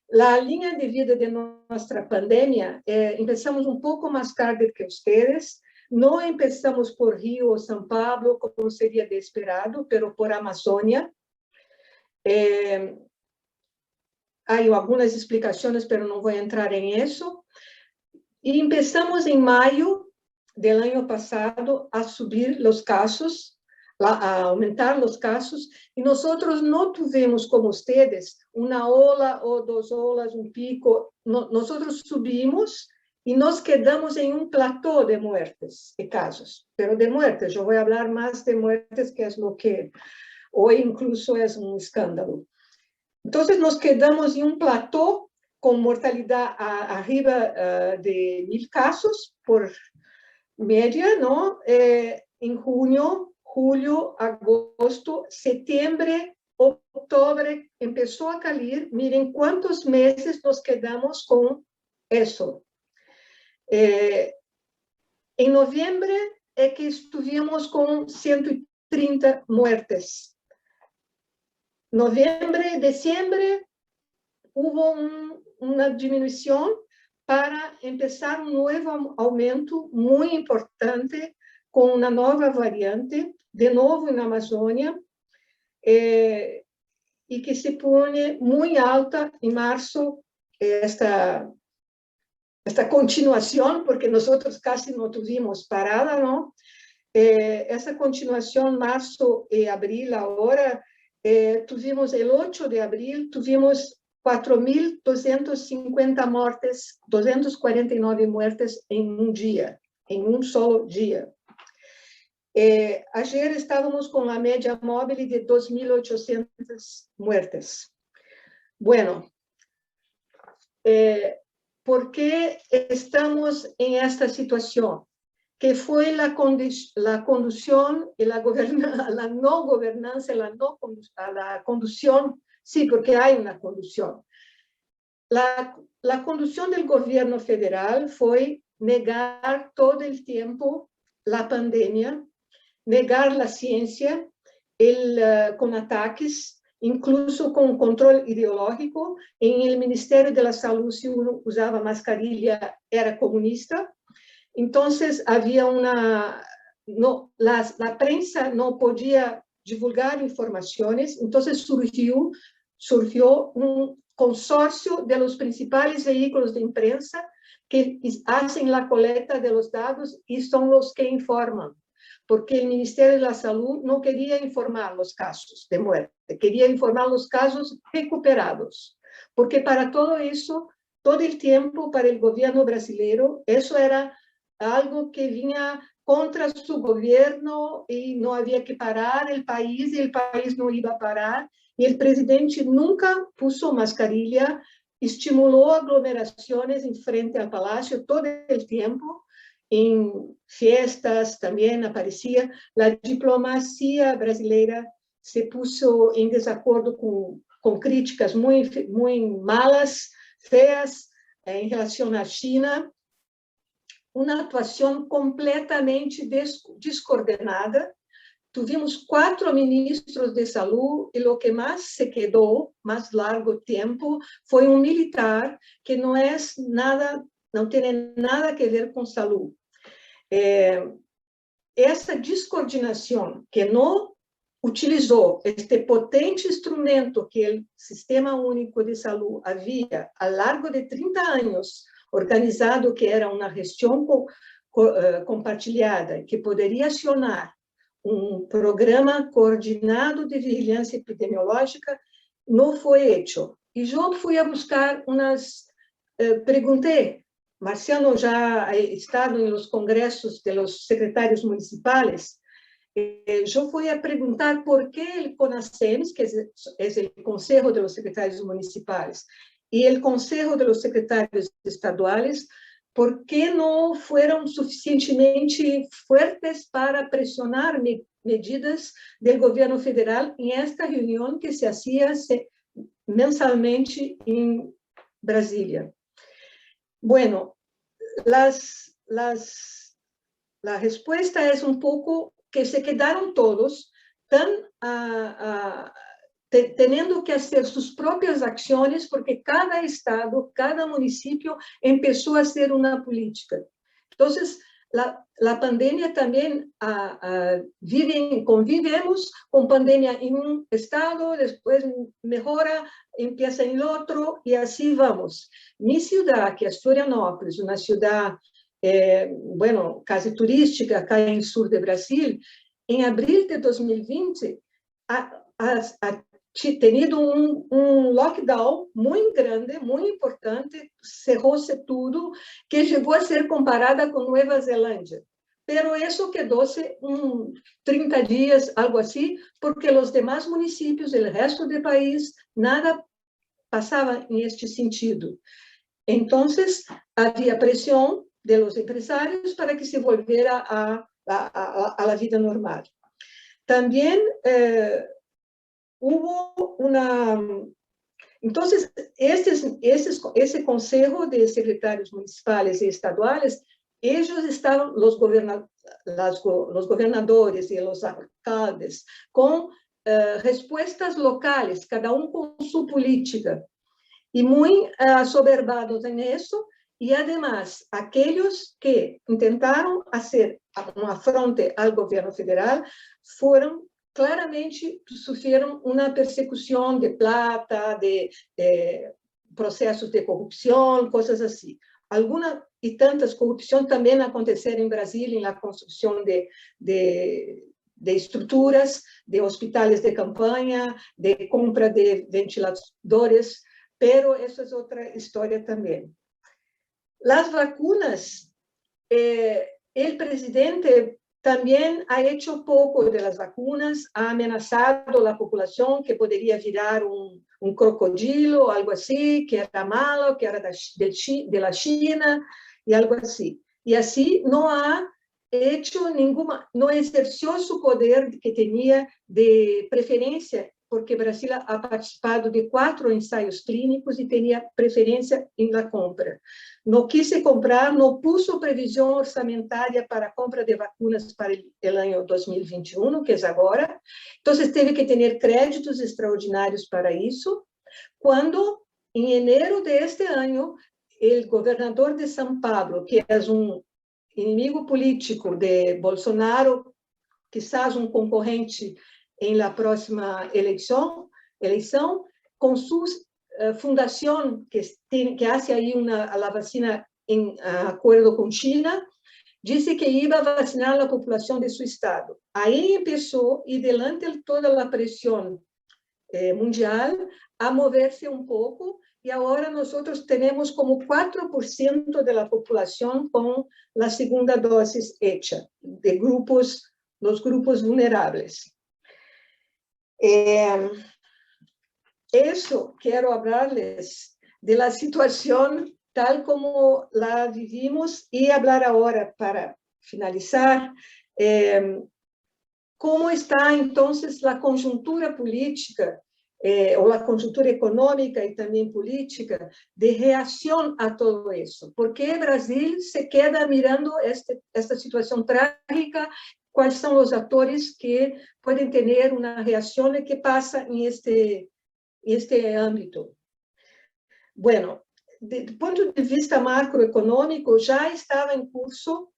La línea de vida de nuestra pandemia, empezamos un poco más tarde que ustedes. No empezamos por Río o São Paulo, como sería de esperado, pero por Amazônia. Hay algunas explicaciones, pero no voy a entrar en eso. Y empezamos en mayo del año pasado a subir los casos, a aumentar los casos, y nosotros no tuvimos como ustedes una ola o dos olas, un pico. Nosotros subimos y nos quedamos en un plató de muertes, de casos, pero de muertes. Yo voy a hablar más de muertes, que es lo que hoy incluso es un escándalo. Entonces nos quedamos en un plató con mortalidad arriba de 1.000 casos por media, ¿no? En junio, julio, agosto, septiembre, octubre, empezó a caer. Miren cuántos meses nos quedamos con eso. En noviembre es que estuvimos con 130 muertes. Noviembre, diciembre, hubo una disminución para empezar un nuevo aumento muy importante con una nueva variante, de nuevo en Amazonia, y que se pone muy alta en marzo esta continuación, porque nosotros casi no tuvimos parada, ¿no? Esa continuación, marzo y abril ahora, tuvimos el 8 de abril, tuvimos 4.250 muertes, 249 muertes en un día, en un solo día. Ayer estábamos con la media móvil de 2.800 muertes. Bueno, ¿por qué estamos en esta situación? Que fue la conducción y la no gobernanza, la conducción, sí, porque hay una conducción. La conducción del gobierno federal fue negar todo el tiempo la pandemia, negar la ciencia, con ataques, incluso con control ideológico. En el Ministerio de la Salud, si uno usaba mascarilla, era comunista. Entonces, había la prensa no podía divulgar informaciones, entonces surgió un consorcio de los principales vehículos de imprensa que hacen la colecta de los datos y son los que informan, porque el Ministerio de la Salud no quería informar los casos de muerte, quería informar los casos recuperados, porque para todo eso, todo el tiempo para el gobierno brasileño, eso era algo que vinha contra su gobierno y no había que parar el país y el país no iba a parar. Y el presidente nunca puso mascarilla, estimuló aglomeraciones en frente al palacio todo el tiempo. En fiestas también aparecía. La diplomacia brasileña se puso en desacuerdo con críticas muy malas, feas, en relación a China. Una actuación completamente descoordenada. Tuvimos 4 ministros de salud y lo que más se quedó, más largo tiempo, fue un militar que no tiene nada que ver con salud. Essa descoordenação que não utilizou este potente instrumento que o Sistema Único de Saúde havia, ao largo de 30 anos, organizado, que era uma gestão compartilhada, que poderia acionar um programa coordenado de vigilância epidemiológica, não foi feito. E eu fui a buscar perguntei, Marciano já ha estado em los congressos de los secretarios municipales, eu fui a perguntar por que o CONASEMS, que é o Consejo de los Secretarios Municipales, e o Consejo de los Secretarios Estaduales, por que não foram suficientemente fuertes para pressionar medidas do governo federal em esta reunião que se hacía mensalmente em Brasília. Bueno, la respuesta es un poco que se quedaron todos teniendo que hacer sus propias acciones porque cada estado, cada municipio empezó a hacer una política. Entonces, la pandemia también convivimos con pandemia en un estado, después mejora, empieza en el otro y así vamos. Mi ciudad, que es Florianópolis, una ciudad, casi turística acá en el sur de Brasil, en abril de 2020 ha tenido un lockdown muy grande, muy importante, cerró-se tudo, que llegó a ser comparada con Nueva Zelanda. Pero eso quedó-se 30 días, algo así, porque los demás municipios del resto del país, nada pasaba en este sentido. Entonces, había presión de los empresarios para que se volviera a la vida normal. También hubo Entonces, ese Consejo de Secretarios Municipales y Estaduales, ellos estaban, los gobernadores y los alcaldes, con respuestas locales, cada uno con su política, y muy soberbados en eso, y además, aquellos que intentaron hacer un afronte al gobierno federal claramente sufrieron una persecución de plata, de procesos de corrupción, cosas así. Algunas y tantas corrupción también acontecieron en Brasil en la construcción de estructuras, de hospitales de campaña, de compra de ventiladores, pero eso es otra historia también. Las vacunas, el presidente También ha hecho poco de las vacunas, ha amenazado a la población que podría virar un crocodilo o algo así, que era malo, que era de la China y algo así. Y así no ha hecho ninguna, no ejerció su poder que tenía de preferencia, porque Brasil ha participado de 4 ensayos clínicos y tenía preferencia en la compra. No quise comprar, no puso previsión orçamentária para compra de vacunas para el año 2021, que es ahora. Entonces, teve que tener créditos extraordinarios para eso. Cuando, en enero de este año, el gobernador de São Paulo, que es un inimigo político de Bolsonaro, quizás un concorrente en la próxima elección, con su fundación que hace ahí la vacina en acuerdo con China, dice que iba a vacinar a la población de su estado. Ahí empezó, y delante de toda la presión mundial, a moverse un poco, y ahora nosotros tenemos como 4% de la población con la segunda dosis hecha, de los grupos vulnerables. Eso quiero hablarles de la situación tal como la vivimos y hablar ahora, para finalizar, cómo está entonces la coyuntura política o la coyuntura económica y también política de reacción a todo eso. ¿Por qué Brasil se queda mirando esta situación trágica? ¿Cuáles son los actores que pueden tener una reacción y qué pasa en este ámbito? Bueno, desde el punto de vista macroeconómico, ya estaba en curso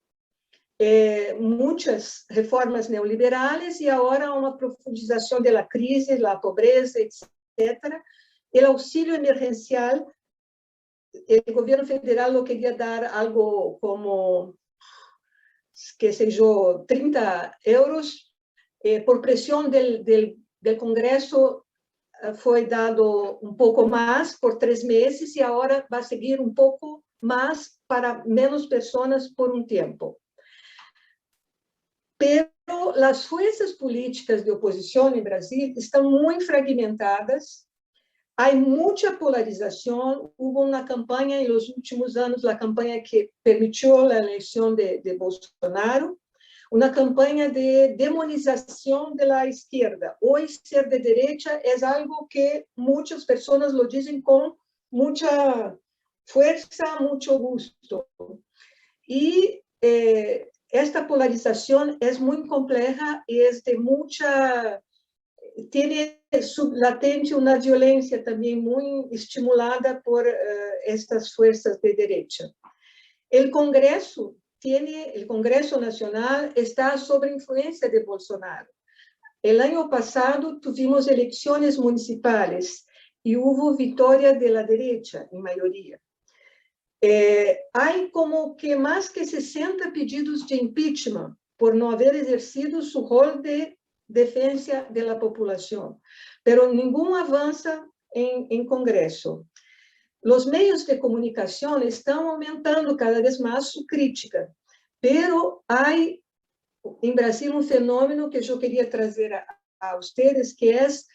muchas reformas neoliberales y ahora una profundización de la crisis, la pobreza, etc. El auxilio emergencial, el gobierno federal lo quería dar algo como, qué sé yo, 30 euros. Por presión del Congreso fue dado un poco más por 3 meses y ahora va a seguir un poco más para menos personas por un tiempo. Pero las fuerzas políticas de oposición en Brasil están muy fragmentadas, hay mucha polarización, hubo una campaña en los últimos años, la campaña que permitió la elección de Bolsonaro, una campaña de demonización de la izquierda. Hoy ser de derecha es algo que muchas personas lo dicen con mucha fuerza, mucho gusto. Y esta polarización es muy compleja y es de mucha... tiene sublatente una violencia también muy estimulada por estas fuerzas de derecha. El Congreso Nacional está sob influencia de Bolsonaro. El año pasado tuvimos elecciones municipales y hubo victoria de la derecha en mayoría. Hay como que más que 60 pedidos de impeachment por no haber ejercido su rol de defensa de la población, pero ninguno avanza en Congreso. Los medios de comunicación están aumentando cada vez más su crítica, pero hay en Brasil un fenómeno que yo quería traer a ustedes, que es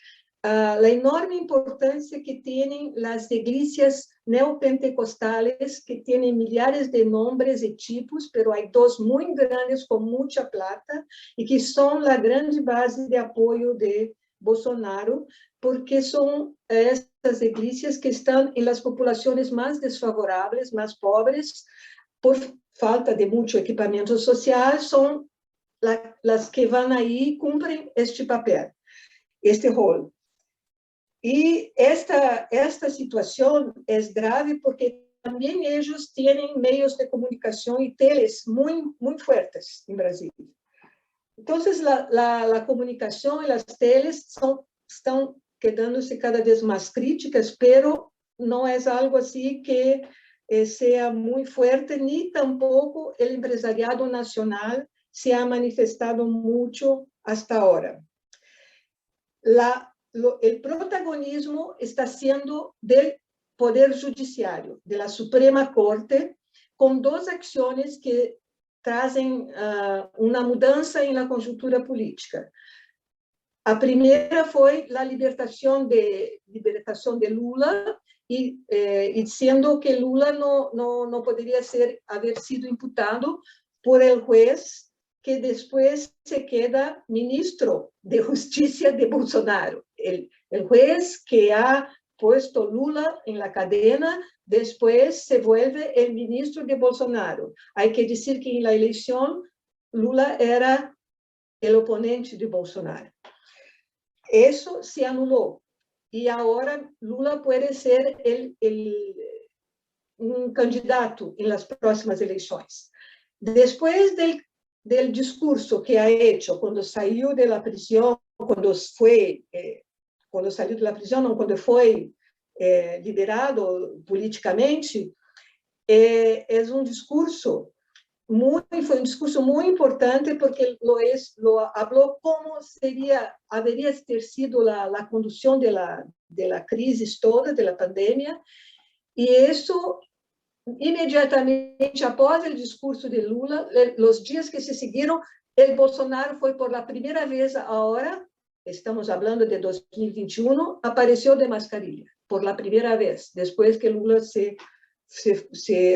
la enorme importancia que tienen las iglesias neopentecostales, que tienen millares de nombres y tipos, pero hay 2 muy grandes con mucha plata y que son la gran base de apoyo de Bolsonaro, porque son estas iglesias que están en las poblaciones más desfavorables, más pobres, por falta de mucho equipamiento social, son las que van ahí y cumplen este papel, este rol. Y esta situación es grave porque también ellos tienen medios de comunicación y teles muy, muy fuertes en Brasil. Entonces, la comunicación y las teles están quedándose cada vez más críticas, pero no es algo así que sea muy fuerte, ni tampoco el empresariado nacional se ha manifestado mucho hasta ahora. El protagonismo está siendo del Poder Judiciário, de la Suprema Corte, con 2 acciones que trazem uma mudança na conjuntura política. A primeira foi a libertação de Lula, e dizendo que Lula não poderia haver sido imputado por el juez que depois se queda ministro de Justiça de Bolsonaro. El juez que ha puesto Lula en la cadena, después se vuelve el ministro de Bolsonaro. Hay que decir que en la elección Lula era el oponente de Bolsonaro. Eso se anuló y ahora Lula puede ser un candidato en las próximas elecciones. Después del discurso que ha hecho cuando salió de la prisión, cuando saiu da prisão, não, quando foi liberado politicamente, foi um discurso muito importante porque lo falou como haveria ter sido a condução da crise toda, da pandemia, e isso imediatamente após o discurso de Lula, os dias que se seguiram, o Bolsonaro foi por la primeira vez agora, estamos falando de 2021, apareceu de mascarilha, por la primeira vez, depois que Lula se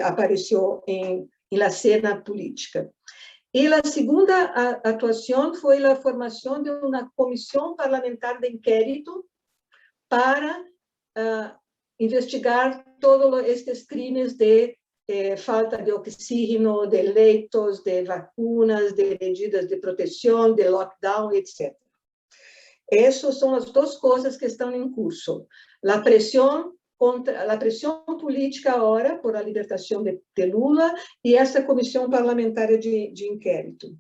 apareceu em la cena política. E a segunda atuação foi a formação de uma comissão parlamentar de inquérito para investigar todos estes crimes de falta de oxígeno, de leitos, de vacunas, de medidas de proteção, de lockdown, etc. Essas são as duas coisas que estão em curso. A pressão política agora por a libertação de Lula e essa comissão parlamentar de inquérito.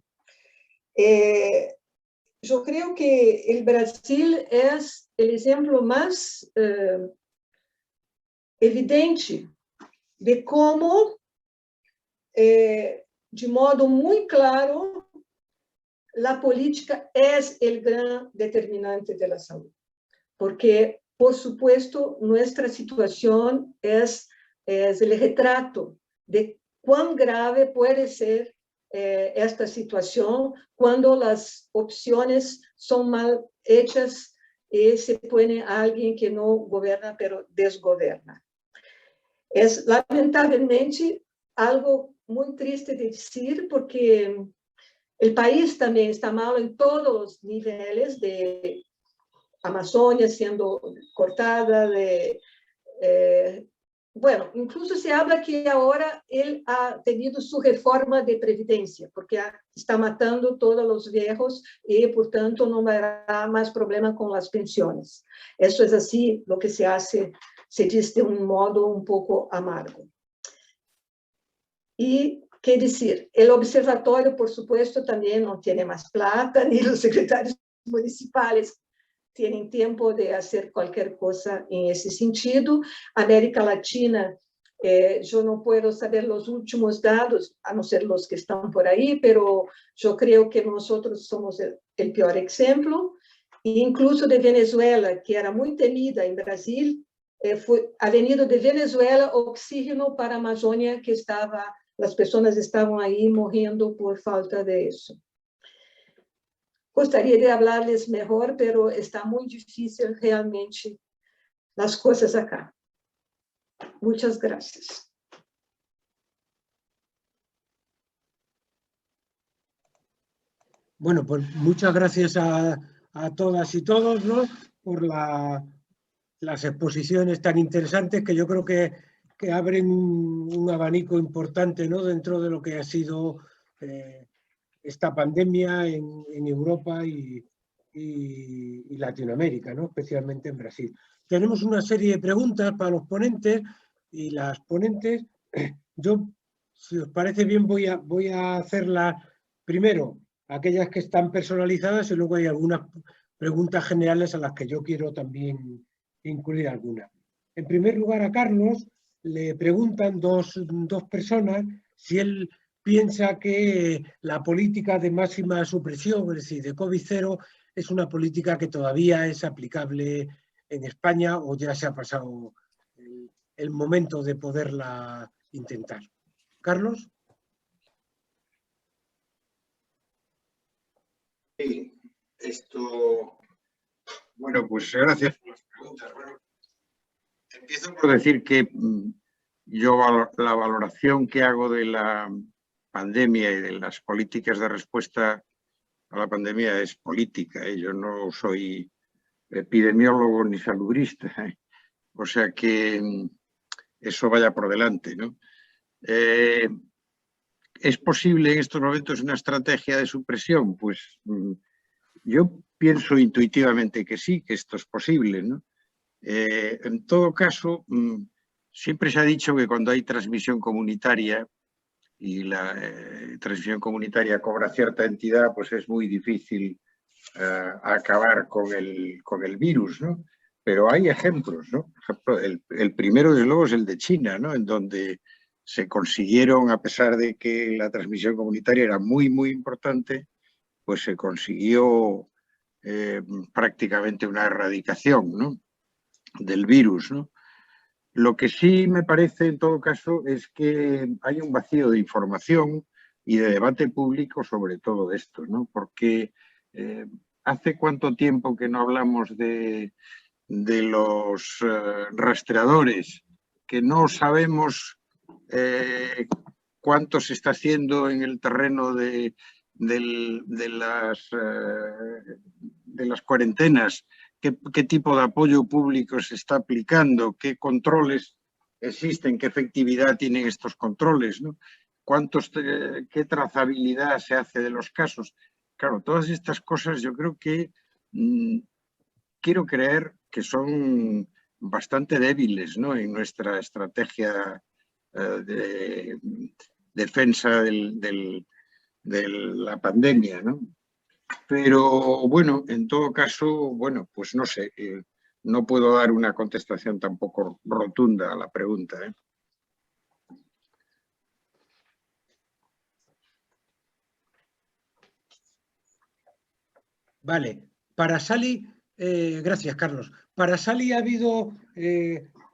Eu creio que o Brasil é o exemplo mais evidente de como, de modo muito claro, a política é o grande determinante da saúde, porque, por supuesto, nossa situação é o retrato de quão grave pode ser esta situação quando as opções são mal hechas e se põe alguém que não governa, mas desgoverna. É, lamentavelmente, algo muito triste de dizer, porque o país também está mal em todos os níveis, de Amazônia sendo cortada, bueno, incluso se habla que agora ele ha tenido sua reforma de previdência, porque está matando todos os viejos e, portanto, não haverá mais problema com as pensões. Isso é assim, o que se diz de modo pouco amargo. E, quer dizer, o observatório, por supuesto, também não tem mais plata, nem os secretários municipais têm tempo de fazer qualquer coisa em esse sentido. América Latina, eu não posso saber os últimos dados, a não ser os que estão por aí, mas eu creio que nós somos o pior exemplo. E incluso de Venezuela, que era muito temida em Brasil, ha venido de Venezuela oxígeno para a Amazônia, que as pessoas estavam aí morrendo por falta disso. Gostaria de falar-lhes melhor, mas está muito difícil realmente as coisas acá. Muitas graças.
Bueno, pues muchas gracias a todas y todos, ¿no?, por las exposiciones tan interesantes que yo creo que abren un abanico importante, ¿no?, dentro de lo que ha sido esta pandemia en Europa y Latinoamérica, ¿no?, especialmente en Brasil. Tenemos una serie de preguntas para los ponentes y las ponentes. Yo, si os parece bien, voy a hacerlas primero, aquellas que están personalizadas, y luego hay algunas preguntas generales a las que yo quiero también incluir algunas. En primer lugar, a Carlos le preguntan dos personas si él piensa que la política de máxima supresión, es decir, de COVID-0, es una política que todavía es aplicable en España o ya se ha pasado el momento de poderla intentar. Carlos.
Sí, bueno, pues gracias por las preguntas. Bueno, empiezo por decir que yo la valoración que hago de la pandemia y de las políticas de respuesta a la pandemia es política. Yo no soy epidemiólogo ni salubrista, o sea que eso vaya por delante, ¿no? ¿Es posible en estos momentos una estrategia de supresión? Pues yo pienso intuitivamente que sí, que esto es posible, ¿no? En todo caso, siempre se ha dicho que cuando hay transmisión comunitaria y la transmisión comunitaria cobra cierta entidad, pues es muy difícil acabar con el virus, ¿no? Pero hay ejemplos, ¿no? Por ejemplo, el primero, desde luego, es el de China, ¿no? En donde se consiguieron, a pesar de que la transmisión comunitaria era muy, muy importante, pues se consiguió prácticamente una erradicación, ¿no? Del virus, ¿no? Lo que sí me parece, en todo caso, es que hay un vacío de información y de debate público sobre todo esto, ¿no? Porque ¿hace cuánto tiempo que no hablamos de los rastreadores? Que no sabemos cuánto se está haciendo en el terreno de las cuarentenas, qué tipo de apoyo público se está aplicando, qué controles existen, qué efectividad tienen estos controles, ¿no? Qué trazabilidad se hace de los casos. Claro, todas estas cosas yo creo que quiero creer que son bastante débiles, ¿no? En nuestra estrategia de defensa de la pandemia, ¿no? Pero bueno, en todo caso, bueno, pues no sé, no puedo dar una contestación tampoco rotunda a la pregunta, ¿eh?
Vale, para Sally, gracias Carlos. Para Sally ha habido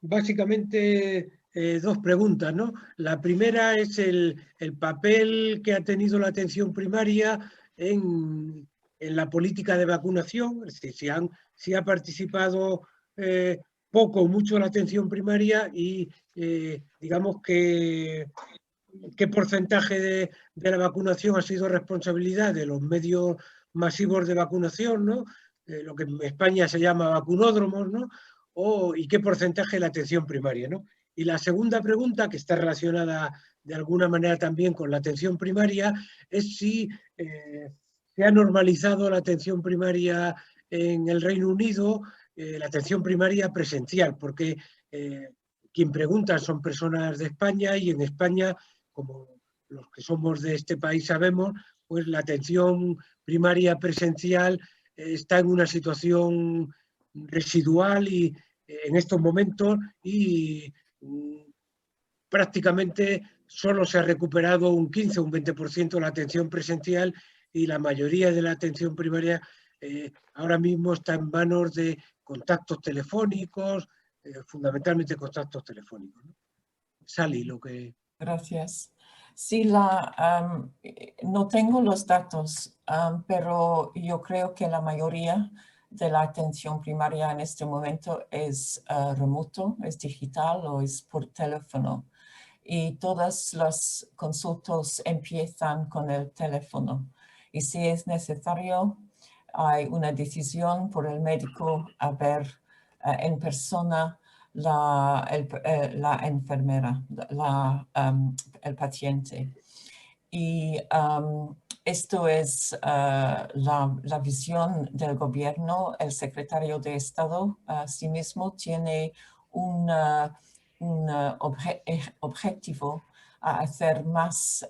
básicamente dos preguntas, ¿no? La primera es el papel que ha tenido la atención primaria en la política de vacunación, es decir, si ha participado poco o mucho la atención primaria y digamos que qué porcentaje de la vacunación ha sido responsabilidad de los medios masivos de vacunación, ¿no? Lo que en España se llama vacunódromos, ¿no? Y qué porcentaje de la atención primaria, ¿no? Y la segunda pregunta, que está relacionada de alguna manera también con la atención primaria, es si se ha normalizado la atención primaria en el Reino Unido, la atención primaria presencial, porque quien pregunta son personas de España y en España, como los que somos de este país sabemos, pues la atención primaria presencial está en una situación residual y en estos momentos y prácticamente solo se ha recuperado un 15 o un 20% de la atención presencial y la mayoría de la atención primaria ahora mismo está en manos de contactos telefónicos, fundamentalmente contactos telefónicos, ¿no? Sally, lo que...
Gracias. Sí, no tengo los datos, pero yo creo que la mayoría de la atención primaria en este momento es remoto, es digital o es por teléfono. Y todas las consultas empiezan con el teléfono. Y si es necesario, hay una decisión por el médico a ver en persona la enfermera, el paciente. Y esto es la visión del gobierno. El secretario de Estado asimismo tiene un objetivo a hacer más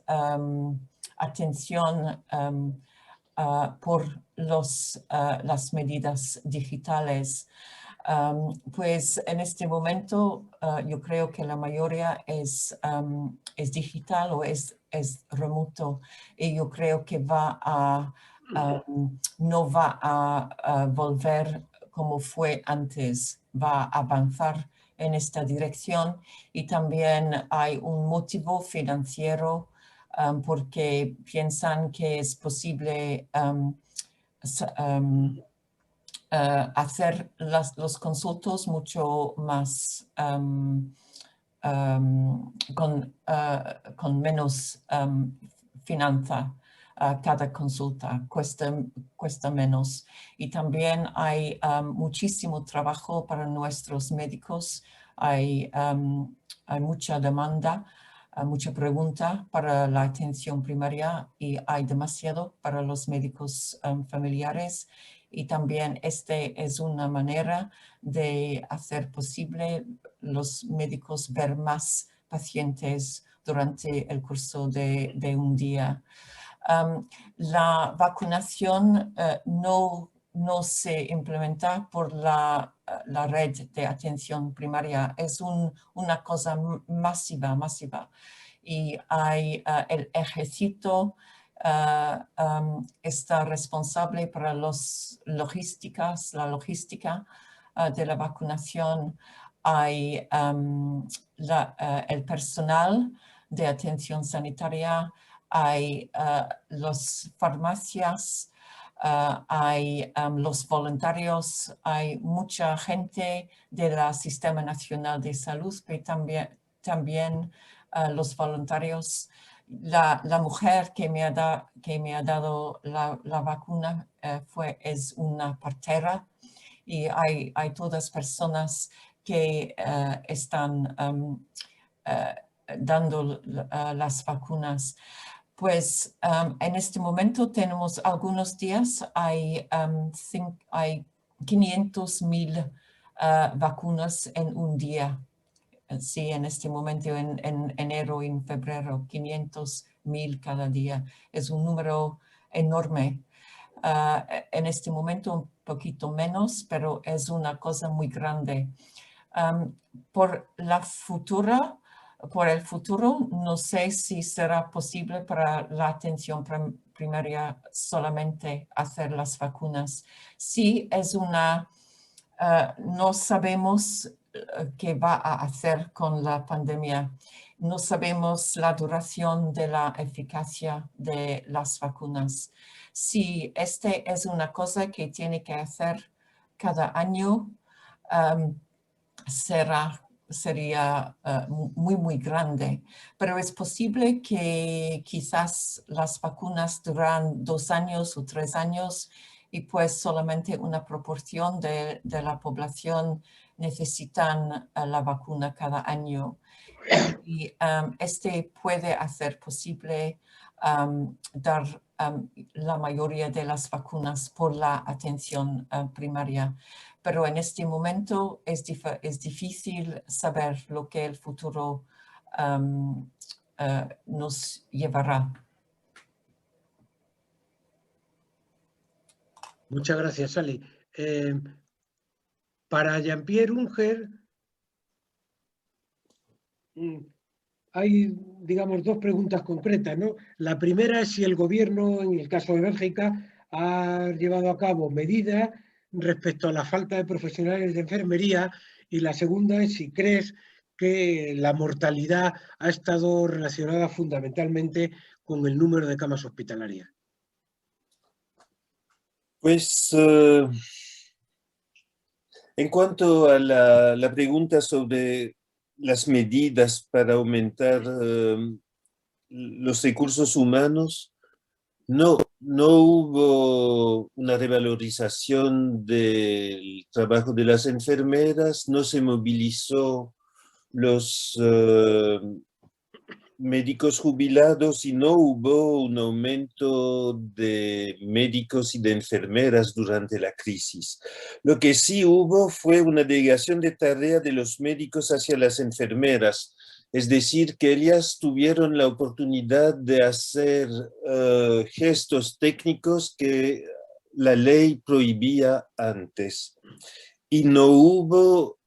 atención por las medidas digitales. Pues en este momento yo creo que la mayoría es digital o es remoto, y yo creo que no va a volver como fue antes, va a avanzar en esta dirección. Y también hay un motivo financiero porque piensan que es posible hacer los consultos mucho más con menos finanza. Cada consulta cuesta menos. Y también hay muchísimo trabajo para nuestros médicos. Hay mucha demanda, mucha pregunta para la atención primaria y hay demasiado para los médicos familiares. Y también este es una manera de hacer posible los médicos ver más pacientes durante el curso de un día. La vacunación no se implementa por la red de atención primaria. Es una cosa masiva. Y hay el ejército está responsable para la logística de la vacunación. Hay el personal de atención sanitaria, hay las farmacias, hay los voluntarios, hay mucha gente del Sistema Nacional de Salud, pero también los voluntarios. La mujer que me ha dado la vacuna es una partera y hay todas personas que están dando las vacunas. Pues en este momento tenemos algunos días, hay 500,000 vacunas en un día. Sí, en este momento, en enero y en febrero, 500,000 cada día. Es un número enorme. En este momento un poquito menos, pero es una cosa muy grande. Por el futuro, no sé si será posible para la atención primaria solamente hacer las vacunas. Sí, no sabemos qué va a hacer con la pandemia. No sabemos la duración de la eficacia de las vacunas. Si este es una cosa que tiene que hacer cada año, sería muy grande, pero es posible que quizás las vacunas duran 2 años o 3 años y pues solamente una proporción de la población necesitan la vacuna cada año. Y este puede hacer posible dar la mayoría de las vacunas por la atención primaria. Pero en este momento es difícil saber lo que el futuro nos llevará.
Muchas gracias, Sally. Para Jean-Pierre Unger, hay, digamos, 2 preguntas concretas, ¿no? La primera es si el gobierno, en el caso de Bélgica, ha llevado a cabo medidas respecto a la falta de profesionales de enfermería, y la segunda es si crees que la mortalidad ha estado relacionada fundamentalmente con el número de camas hospitalarias.
Pues en cuanto a la pregunta sobre las medidas para aumentar los recursos humanos, no hubo una revalorización del trabajo de las enfermeras, no se movilizó los médicos jubilados y no hubo un aumento de médicos y de enfermeras durante la crisis. Lo que sí hubo fue una delegación de tarea de los médicos hacia las enfermeras, es decir, que ellas tuvieron la oportunidad de hacer gestos técnicos que la ley prohibía antes. Y no hubo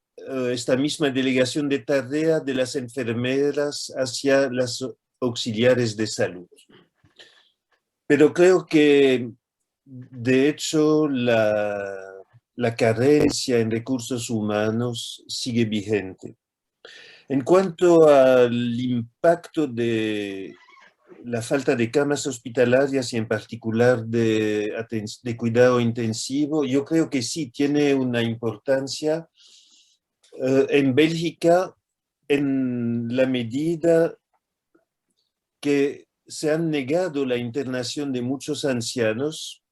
esta misma delegación de tarea de las enfermeras hacia las auxiliares de salud. Pero creo que, de hecho, la carencia en recursos humanos sigue vigente. En cuanto al impacto de la falta de camas hospitalarias y en particular de cuidado intensivo, yo creo que sí tiene una importancia en Bélgica en la medida que se han negado la internación de muchos ancianos,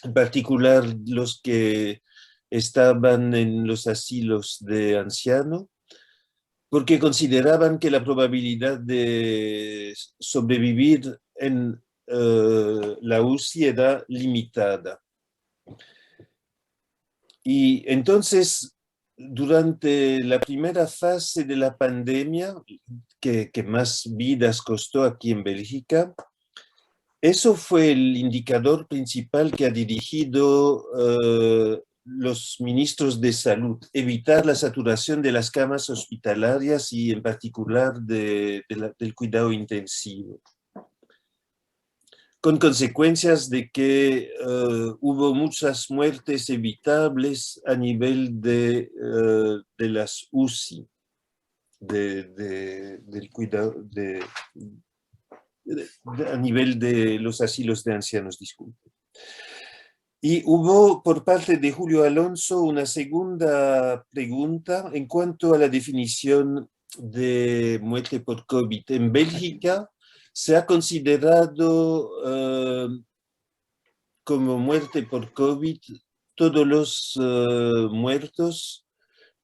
en particular los que estaban en los asilos de ancianos, porque consideraban que la probabilidad de sobrevivir en la UCI era limitada. Y entonces, durante la primera fase de la pandemia, que más vidas costó aquí en Bélgica, eso fue el indicador principal que ha dirigido los ministros de salud, evitar la saturación de las camas hospitalarias y en particular del cuidado intensivo, con consecuencias de que hubo muchas muertes evitables a nivel de las UCI, del cuidado, a nivel de los asilos de ancianos, disculpe. Y hubo por parte de Julio Alonso una segunda pregunta en cuanto a la definición de muerte por COVID. En Bélgica se ha considerado como muerte por COVID todos los muertos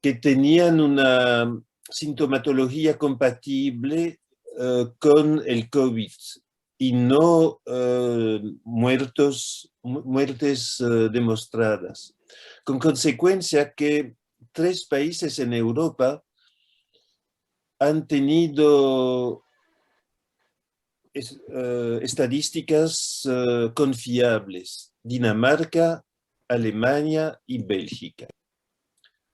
que tenían una sintomatología compatible con el COVID y no muertes demostradas. Con consecuencia que 3 países en Europa han tenido estadísticas confiables: Dinamarca, Alemania y Bélgica.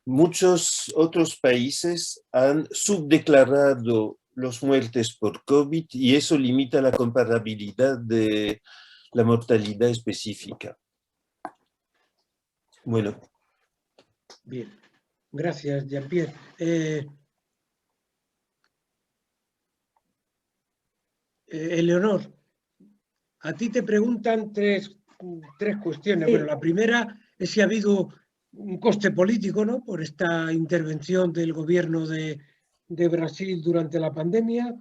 Muchos otros países han subdeclarado los muertes por COVID y eso limita la comparabilidad de la mortalidad específica. Bueno.
Bien, gracias, Jean-Pierre. Eleonor, a ti te preguntan tres cuestiones.
Sí.
Bueno, la primera es si ha habido un coste político, ¿no?, por esta intervención del gobierno de Brasil durante la pandemia.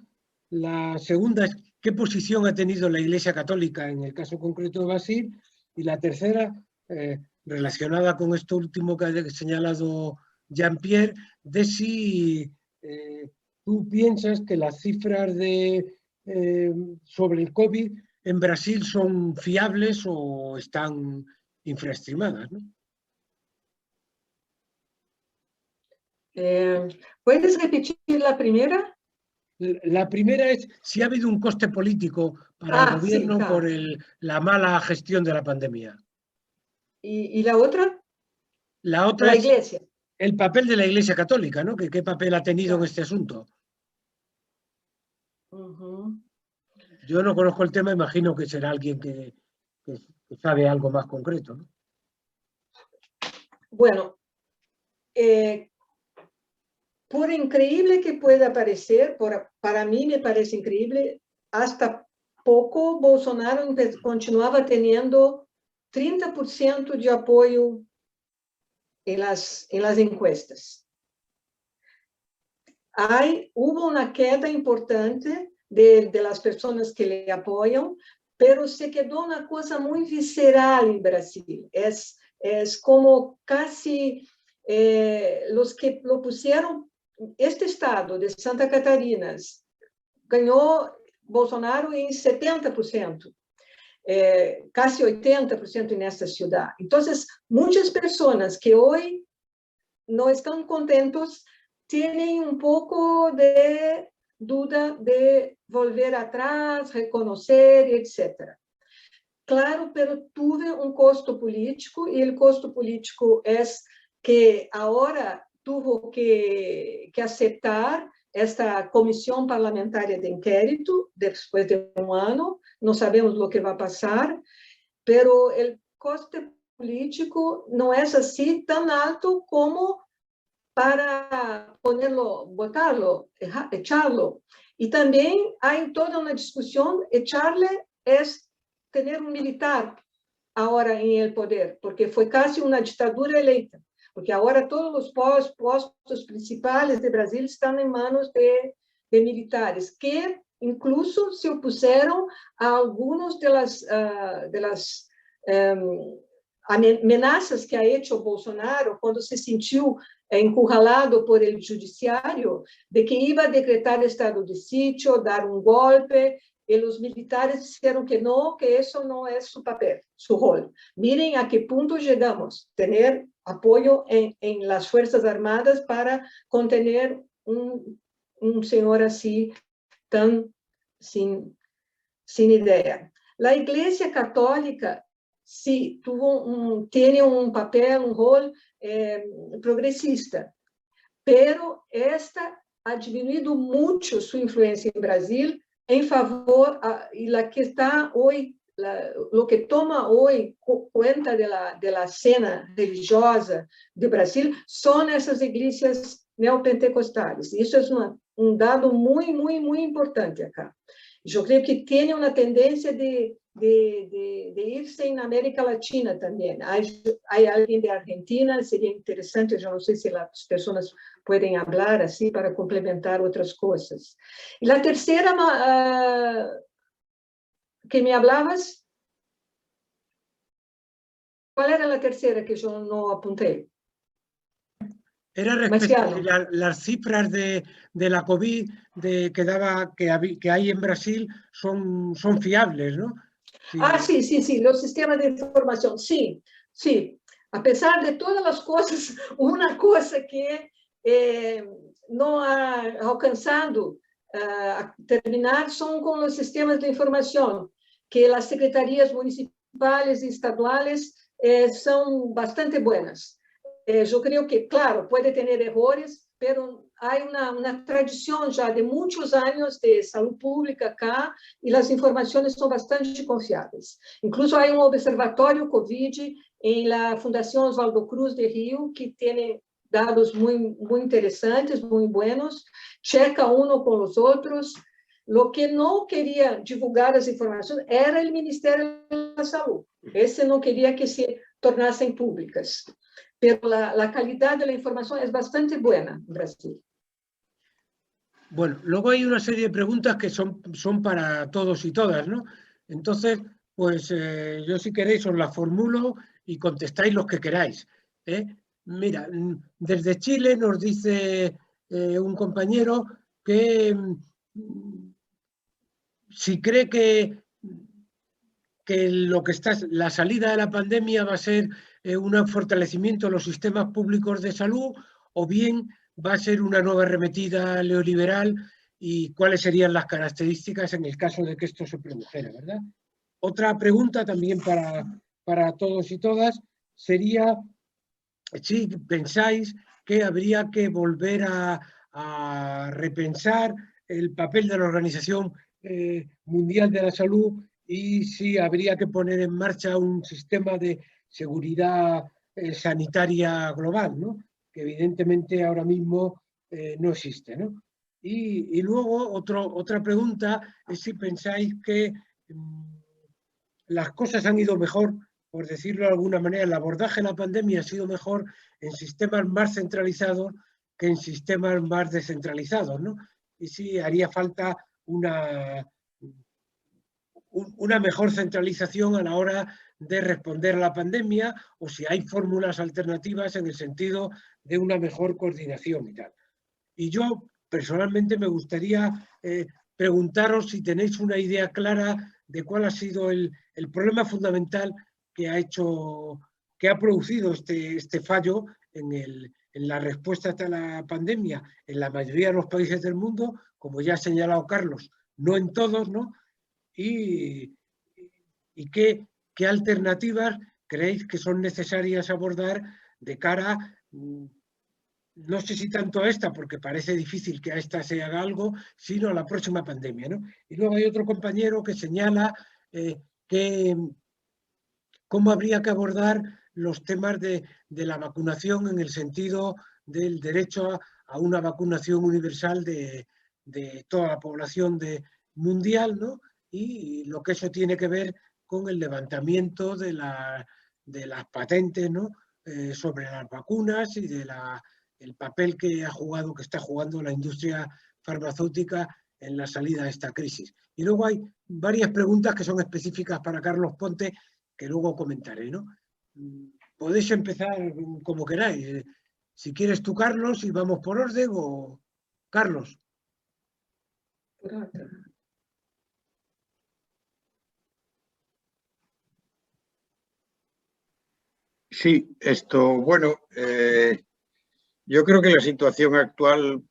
La segunda es qué posición ha tenido la Iglesia Católica en el caso concreto de Brasil. Y la tercera, relacionada con esto último que ha señalado Jean-Pierre, de si tú piensas que las cifras sobre el COVID en Brasil son fiables o están infraestimadas, ¿no?
¿Puedes repetir la primera?
La primera es si ha habido un coste político para el gobierno,
sí,
por la mala gestión de la pandemia.
¿Y la otra?
La otra
La
es
Iglesia.
el papel de la Iglesia Católica, ¿no? ¿Qué papel ha tenido en este asunto? Yo no conozco el tema, imagino que será alguien que sabe algo más concreto, ¿no?
Bueno, por increíble que pueda parecer, para mí me parece increíble, hasta poco Bolsonaro continuaba teniendo 30% de apoyo en las encuestas. Hubo una queda importante de las personas que le apoyan, pero se quedó una cosa muy visceral en Brasil. Es como casi los que lo pusieron, este estado de Santa Catarina ganhou Bolsonaro em 70%, casi 80% nessa cidade. Então, muitas pessoas que hoje não estão contentos têm um pouco de dúvida de volver atrás, reconhecer, etc. Claro, pero tuve um custo político e o custo político é que agora tuvo que aceptar esta comissão parlamentar de inquérito depois de um ano. Não sabemos o que vai passar, pero o custo político não é assim tão alto como para botarlo, echarlo. Y también hay toda una discusión, echarle es tener un militar ahora en el poder, porque fue casi una dictadura electa, porque ahora todos los postos principales de Brasil están en manos de militares, que incluso se opusieron a algunas de las amenazas que ha hecho Bolsonaro cuando se sintió encurralado por el judiciario, de que iba a decretar estado de sitio, dar un golpe, y los militares dijeron que eso no es su papel, su rol. Miren a qué punto llegamos, tener apoyo en las Fuerzas Armadas para contener un señor así, tan sin idea. La Iglesia Católica sí tiene un papel, un rol progresista, pero esta ha disminuido mucho su influencia en Brasil en favor, y la que está hoy, lo que toma hoy cuenta de la escena religiosa de Brasil son esas iglesias neopentecostales. Isso é um dado muito importante acá. Eu creio que tem uma tendência de irse na América Latina também. Há alguém de Argentina, seria interessante, eu não sei se as pessoas podem falar assim para complementar outras coisas. E a terceira que me falabas, qual era a terceira que eu não apuntei?
Era respecto a las cifras de la COVID que hay en Brasil son fiables, ¿no?
Sí. Sí, los sistemas de información, sí. A pesar de todas las cosas, una cosa que no ha alcanzado a terminar son con los sistemas de información, que las secretarías municipales y estaduales son bastante buenas. Yo creo que, claro, puede tener errores, pero hay una tradición ya de muchos años de salud pública acá y las informaciones son bastante confiables. Incluso hay un observatorio COVID en la Fundación Oswaldo Cruz de Río que tiene dados muy interesantes, muy buenos, checa uno con los otros. Lo que no quería divulgar las informaciones era el Ministerio de la Salud. Ese no quería que se tornasen públicas. Pero la calidad de la información es bastante buena en Brasil.
Bueno, luego hay una serie de preguntas que son para todos y todas, ¿no? Entonces, pues yo si queréis os las formulo y contestáis los que queráis. Mira, desde Chile nos dice un compañero que si cree que la salida de la pandemia va a ser un fortalecimiento de los sistemas públicos de salud o bien va a ser una nueva arremetida neoliberal y cuáles serían las características en el caso de que esto se produjera, ¿verdad? Otra pregunta también para todos y todas sería si pensáis que habría que volver a repensar el papel de la Organización Mundial de la Salud y si habría que poner en marcha un sistema de seguridad sanitaria global, ¿no? Que evidentemente ahora mismo no existe, ¿no? Y luego otra pregunta es si pensáis que las cosas han ido mejor, por decirlo de alguna manera, el abordaje de la pandemia ha sido mejor en sistemas más centralizados que en sistemas más descentralizados, ¿no? Y si haría falta una mejor centralización a la hora de responder a la pandemia o si hay fórmulas alternativas en el sentido de una mejor coordinación y tal. Y yo personalmente me gustaría preguntaros si tenéis una idea clara de cuál ha sido el problema fundamental que ha producido este fallo en la respuesta a la pandemia en la mayoría de los países del mundo, como ya ha señalado Carlos, no en todos, ¿no? Y qué alternativas creéis que son necesarias abordar de cara, no sé si tanto a esta, porque parece difícil que a esta se haga algo, sino a la próxima pandemia, ¿no? Y luego hay otro compañero que señala que cómo habría que abordar los temas de la vacunación en el sentido del derecho a una vacunación universal de de toda la población mundial, ¿no? Y lo que eso tiene que ver con el levantamiento de las patentes, ¿no? Sobre las vacunas y el papel que está jugando la industria farmacéutica en la salida de esta crisis. Y luego hay varias preguntas que son específicas para Carlos Ponte, que luego comentaré, ¿no? Podéis empezar como queráis. Si quieres tú, Carlos, y vamos por orden, o Carlos.
Sí, bueno, yo creo que la situación actual,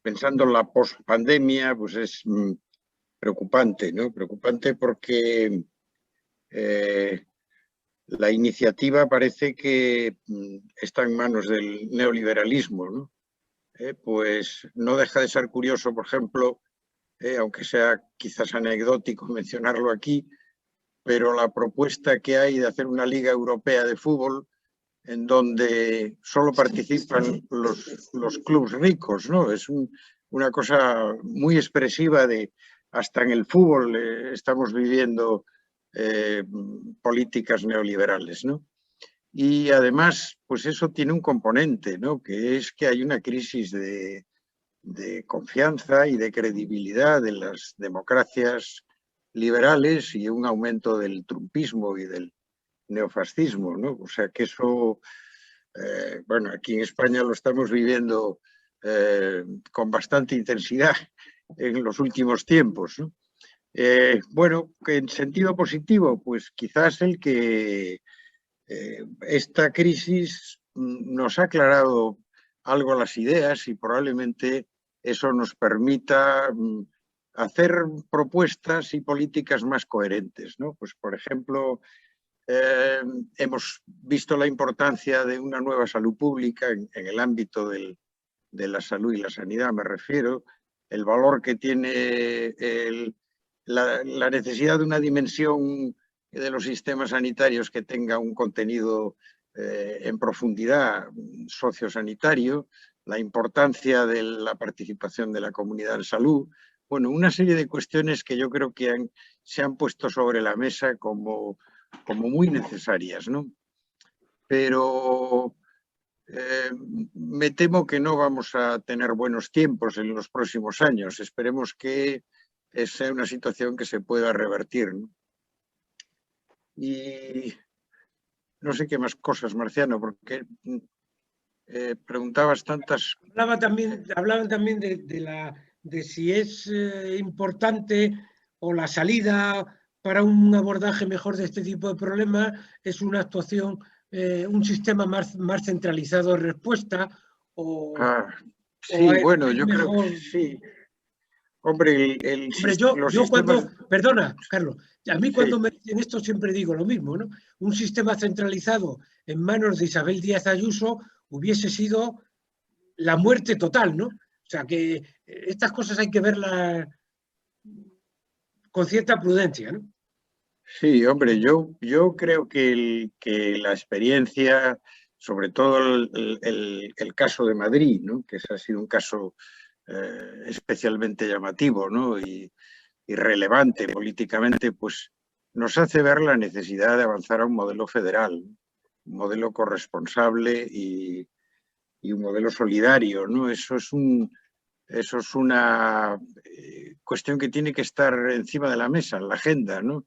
pensando en la pospandemia, pues es preocupante, ¿no? Preocupante porque la iniciativa parece que está en manos del neoliberalismo, ¿no? Pues no deja de ser curioso, por ejemplo, aunque sea quizás anecdótico mencionarlo aquí, pero la propuesta que hay de hacer una liga europea de fútbol en donde solo participan los clubes ricos, ¿no? Es una cosa muy expresiva de hasta en el fútbol estamos viviendo políticas neoliberales, ¿no? Y además, pues eso tiene un componente, ¿no? Que es que hay una crisis de confianza y de credibilidad de las democracias liberales y un aumento del trumpismo y del neofascismo, ¿no? O sea que eso, bueno, aquí en España lo estamos viviendo con bastante intensidad en los últimos tiempos, ¿no? Bueno, en sentido positivo, pues quizás el que esta crisis nos ha aclarado algo las ideas y probablemente eso nos permita hacer propuestas y políticas más coherentes, ¿no? Pues, por ejemplo, hemos visto la importancia de una nueva salud pública en el ámbito de la salud y la sanidad, me refiero, el valor que tiene la necesidad de una dimensión de los sistemas sanitarios que tenga un contenido en profundidad sociosanitario, la importancia de la participación de la comunidad en salud, bueno, una serie de cuestiones que yo creo que se han puesto sobre la mesa como muy necesarias, ¿no? Pero me temo que no vamos a tener buenos tiempos en los próximos años. Esperemos que sea una situación que se pueda revertir, ¿no? Y no sé qué más cosas, Marciano, porque preguntabas tantas...
Hablaban también de si es importante o la salida para un abordaje mejor de este tipo de problemas es una actuación, un sistema más centralizado de respuesta o...
sí, bueno, yo creo que sí. Hombre,
perdona, Carlos, a mí cuando me dicen esto siempre digo lo mismo, ¿no? Un sistema centralizado en manos de Isabel Díaz Ayuso hubiese sido la muerte total, ¿no? O sea que estas cosas hay que verlas con cierta prudencia, ¿no?
Sí, hombre, yo creo que la experiencia, sobre todo el caso de Madrid, ¿no? Que ese ha sido un caso especialmente llamativo, ¿no? y relevante políticamente, pues nos hace ver la necesidad de avanzar a un modelo federal, un modelo corresponsable y un modelo solidario, ¿no? Eso es una cuestión que tiene que estar encima de la mesa, en la agenda, ¿no?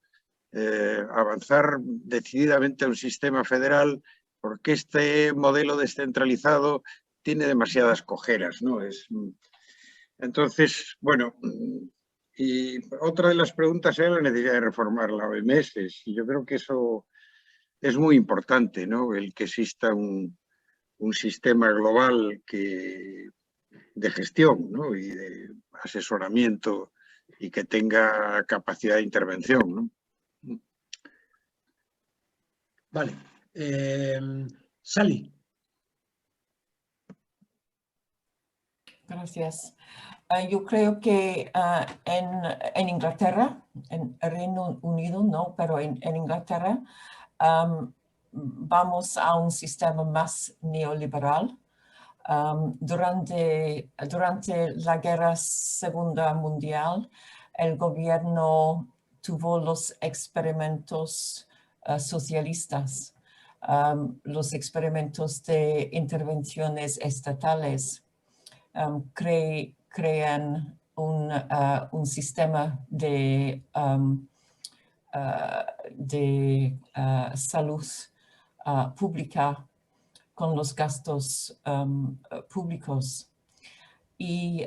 Avanzar decididamente a un sistema federal, porque este modelo descentralizado tiene demasiadas cojeras, ¿no? Entonces, bueno, y otra de las preguntas era la necesidad de reformar la OMS, y yo creo que eso es muy importante, ¿no? El que exista un sistema global de gestión, ¿no? Y de asesoramiento y que tenga capacidad de intervención, ¿no?
Vale. Sally.
Gracias. Yo creo que en Inglaterra, en el Reino Unido no, pero en Inglaterra vamos a un sistema más neoliberal Durante la Segunda Mundial, el gobierno tuvo los experimentos socialistas, los experimentos de intervenciones estatales. Crean un sistema de salud pública con los gastos públicos. Y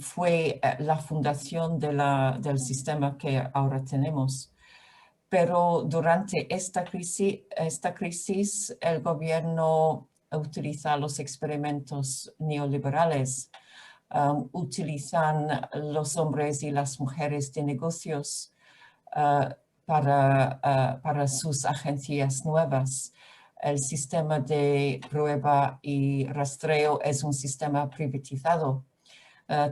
fue la fundación del sistema que ahora tenemos. Pero durante esta crisis, el gobierno utiliza los experimentos neoliberales, utilizan los hombres y las mujeres de negocios para sus agencias nuevas. El sistema de prueba y rastreo es un sistema privatizado.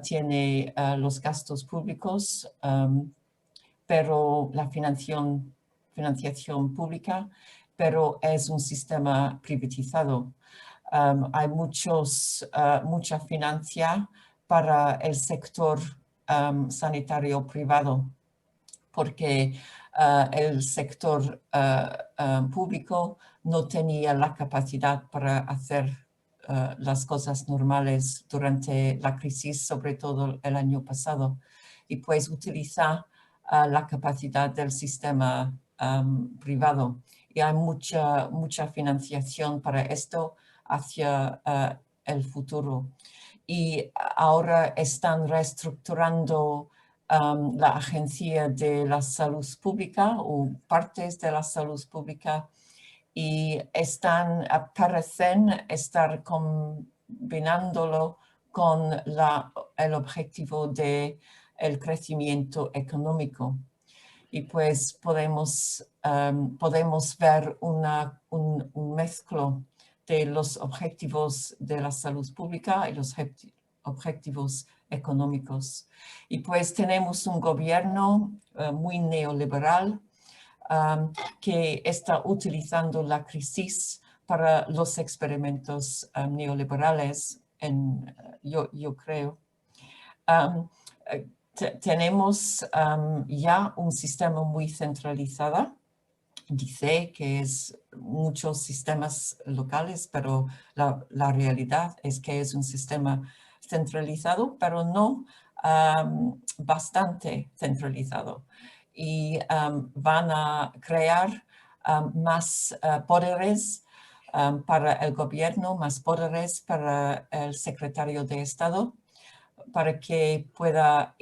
Tiene los gastos públicos, pero la financiación pública, pero es un sistema privatizado. Hay mucha financia para el sector sanitario privado, porque el sector público no tenía la capacidad para hacer las cosas normales durante la crisis, sobre todo el año pasado, y pues utiliza la capacidad del sistema privado. Y hay mucha financiación para esto hacia el futuro. Y ahora están reestructurando la Agencia de la Salud Pública o partes de la salud pública y parecen estar combinándolo con el objetivo del crecimiento económico. Y pues podemos ver un mezclo de los objetivos de la salud pública y los objetivos económicos. Y pues tenemos un gobierno muy neoliberal que está utilizando la crisis para los experimentos neoliberales, yo creo. Tenemos ya un sistema muy centralizado. Dice que es muchos sistemas locales, pero la realidad es que es un sistema centralizado, pero no bastante centralizado. Y van a crear más poderes para el gobierno, más poderes para el secretario de Estado, para que pueda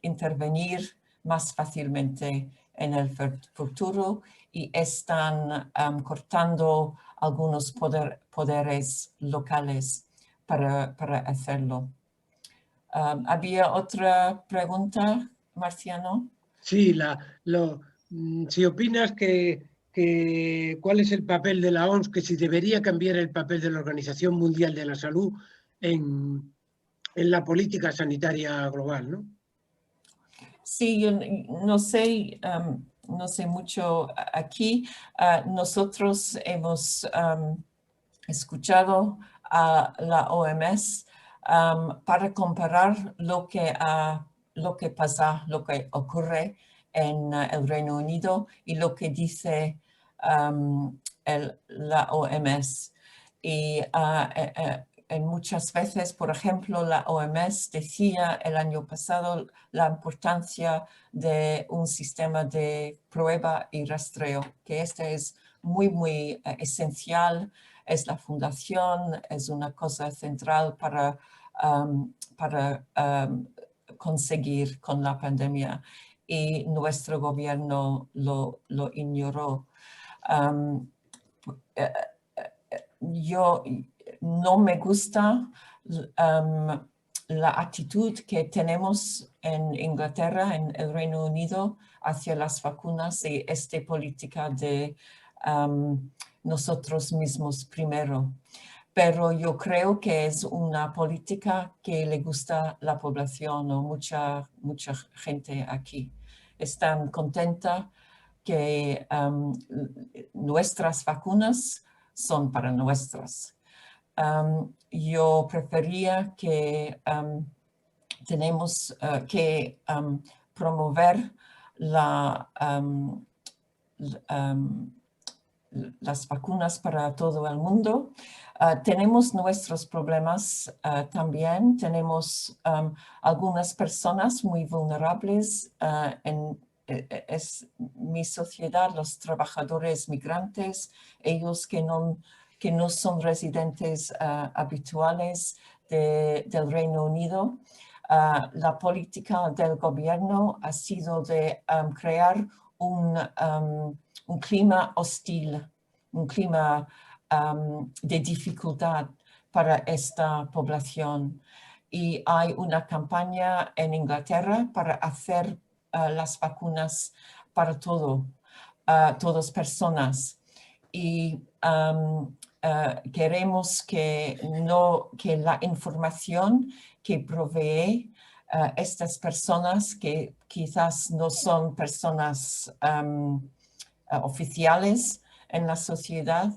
intervenir más fácilmente en el futuro, y están cortando algunos poderes locales para hacerlo. ¿Había otra pregunta, Marciano?
Sí, si opinas cuál es el papel de la OMS, que si debería cambiar el papel de la Organización Mundial de la Salud en la política sanitaria global, ¿no?
Sí, yo no sé mucho aquí. Nosotros hemos escuchado a la OMS para comparar lo que ocurre en el Reino Unido y lo que dice la OMS. Y en muchas veces, por ejemplo, la OMS decía el año pasado la importancia de un sistema de prueba y rastreo, que este es muy esencial, es la fundación, es una cosa central para conseguir con la pandemia, y nuestro gobierno lo ignoró. Yo no me gusta la actitud que tenemos en Inglaterra, en el Reino Unido, hacia las vacunas y esta política de nosotros mismos primero. Pero yo creo que es una política que le gusta a la población o mucha gente aquí. Están contenta que nuestras vacunas son para nuestras. yo prefería que tenemos que promover las vacunas para todo el mundo. Tenemos nuestros problemas también. Tenemos algunas personas muy vulnerables en mi sociedad, los trabajadores migrantes, ellos que no son residentes habituales del Reino Unido. La política del gobierno ha sido de crear un clima hostil, un clima de dificultad para esta población. Y hay una campaña en Inglaterra para hacer las vacunas para todas personas. Y queremos que la información que provee estas personas que quizás no son personas oficiales en la sociedad,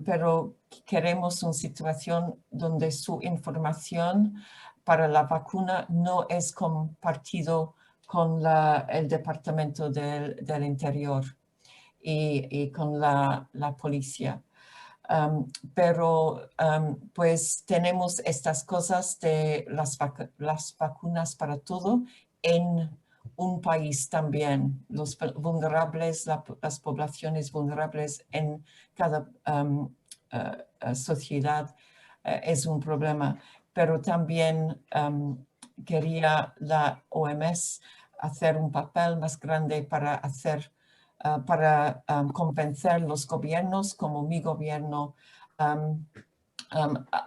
pero queremos una situación donde su información para la vacuna no es compartido con el Departamento del Interior y con la policía. Pero pues tenemos estas cosas de las vacunas para todo en un país también. Los vulnerables, las poblaciones vulnerables en cada sociedad es un problema. Pero también quería la OMS hacer un papel más grande para convencer los gobiernos, como mi gobierno,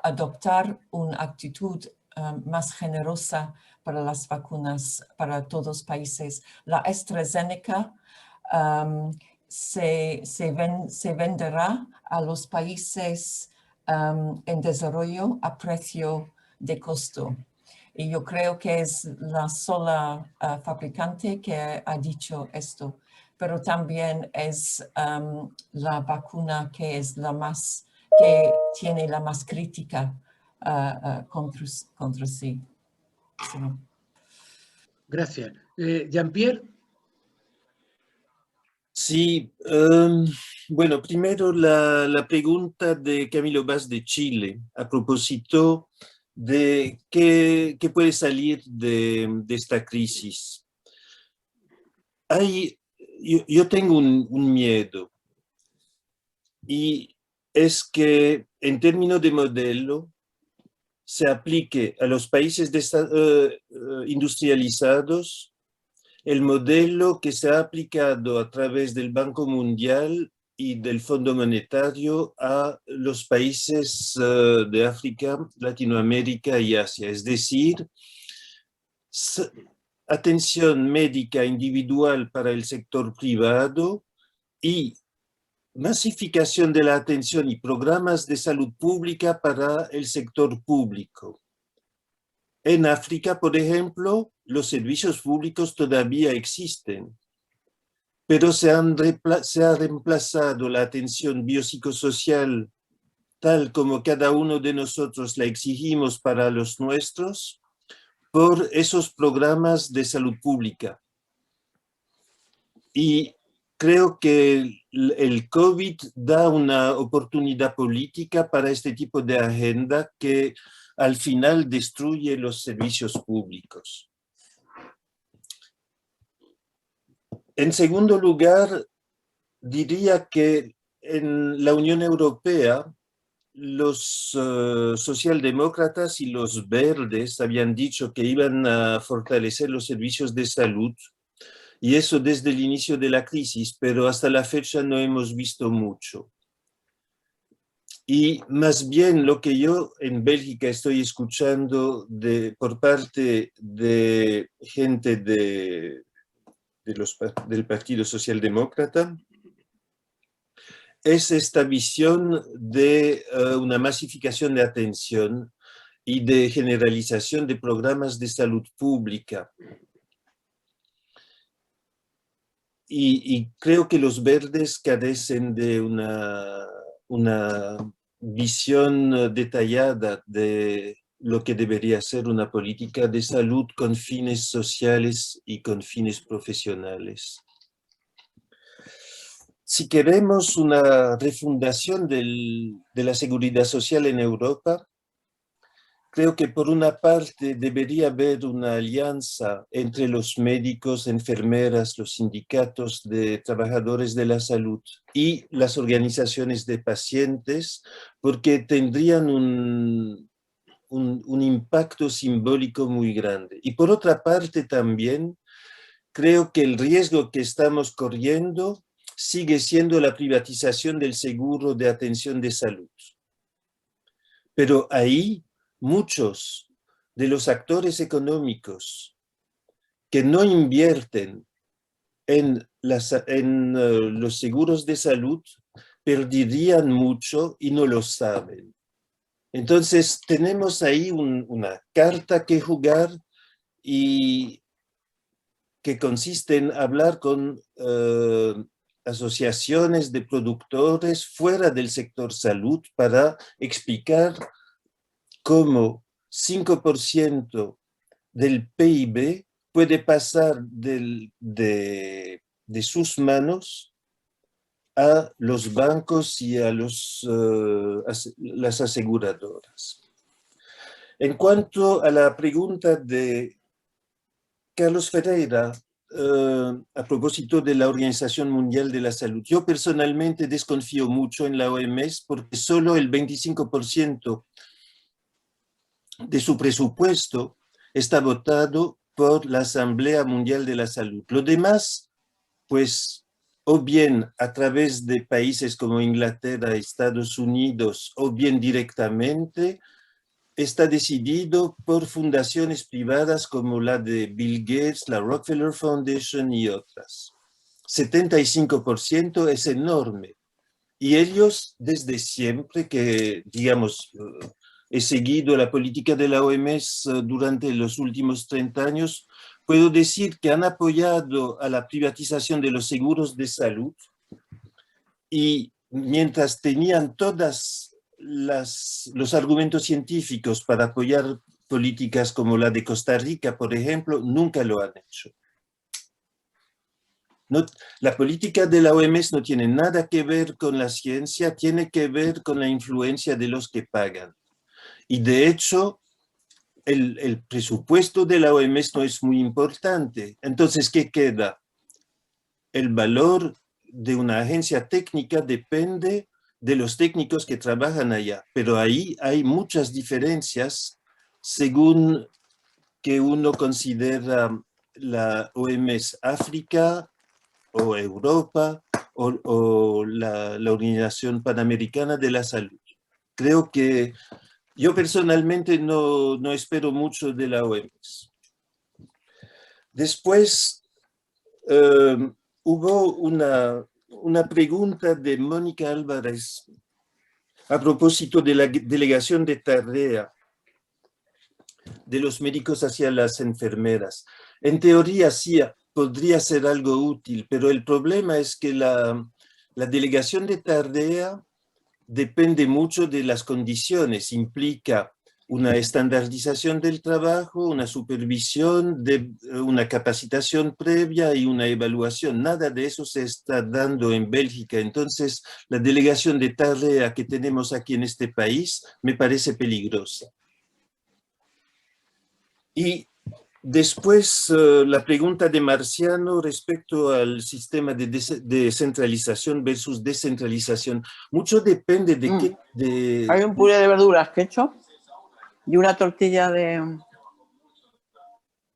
adoptar una actitud más generosa para las vacunas para todos los países. La AstraZeneca se venderá a los países en desarrollo a precio de costo. Y yo creo que es la sola fabricante que ha dicho esto. Pero también es la vacuna que es que tiene la más crítica contra sí.
Gracias. Jean-Pierre.
Sí, bueno, primero la pregunta de Camilo Vaz de Chile a propósito de qué puede salir de esta crisis. Yo tengo un miedo, y es que en términos de modelo se aplique a los países industrializados el modelo que se ha aplicado a través del Banco Mundial y del Fondo Monetario a los países de África, Latinoamérica y Asia. Es decir, atención médica individual para el sector privado y masificación de la atención y programas de salud pública para el sector público. En África, por ejemplo, los servicios públicos todavía existen, pero se ha reemplazado la atención biopsicosocial tal como cada uno de nosotros la exigimos para los nuestros, por esos programas de salud pública. Y creo que el COVID da una oportunidad política para este tipo de agenda que al final destruye los servicios públicos. En segundo lugar, diría que en la Unión Europea los socialdemócratas y los verdes habían dicho que iban a fortalecer los servicios de salud, y eso desde el inicio de la crisis, pero hasta la fecha no hemos visto mucho. Y más bien lo que yo en Bélgica estoy escuchando por parte de gente del Partido Socialdemócrata es esta visión de una masificación de atención y de generalización de programas de salud pública. Y creo que los verdes carecen de una visión detallada de lo que debería ser una política de salud con fines sociales y con fines profesionales. Si queremos una refundación de la seguridad social en Europa, creo que por una parte debería haber una alianza entre los médicos, enfermeras, los sindicatos de trabajadores de la salud y las organizaciones de pacientes, porque tendrían un impacto simbólico muy grande. Y por otra parte también creo que el riesgo que estamos corriendo sigue siendo la privatización del seguro de atención de salud. Pero ahí muchos de los actores económicos que no invierten en los seguros de salud perderían mucho y no lo saben. Entonces tenemos ahí una carta que jugar y que consiste en hablar con asociaciones de productores fuera del sector salud para explicar cómo 5% del PIB puede pasar de sus manos a los bancos y a las aseguradoras. En cuanto a la pregunta de Carlos Ferreira, a propósito de la Organización Mundial de la Salud, yo personalmente desconfío mucho en la OMS porque solo el 25% de su presupuesto está votado por la Asamblea Mundial de la Salud. Lo demás, pues, o bien a través de países como Inglaterra, Estados Unidos, o bien directamente, está decidido por fundaciones privadas como la de Bill Gates, la Rockefeller Foundation y otras. 75% es enorme. Y ellos, desde siempre que, digamos, he seguido la política de la OMS durante los últimos 30 años, puedo decir que han apoyado a la privatización de los seguros de salud y mientras tenían todos los argumentos científicos para apoyar políticas como la de Costa Rica, por ejemplo, nunca lo han hecho. No, la política de la OMS no tiene nada que ver con la ciencia, tiene que ver con la influencia de los que pagan. Y de hecho, el presupuesto de la OMS no es muy importante. Entonces, ¿qué queda? El valor de una agencia técnica depende de los técnicos que trabajan allá, pero ahí hay muchas diferencias según que uno considera la OMS África o Europa o la Organización Panamericana de la Salud. Creo que yo personalmente no espero mucho de la OMS. Después hubo una pregunta de Mónica Álvarez a propósito de la delegación de tarea de los médicos hacia las enfermeras. En teoría sí podría ser algo útil, pero el problema es que la delegación de tarea depende mucho de las condiciones, implica una estandarización del trabajo, una supervisión, una capacitación previa y una evaluación. Nada de eso se está dando en Bélgica. Entonces, la delegación de tarea que tenemos aquí en este país me parece peligrosa. Y después, la pregunta de Marciano respecto al sistema de centralización versus descentralización. Mucho depende de qué...
Hay un puré de verduras que he hecho y una tortilla de...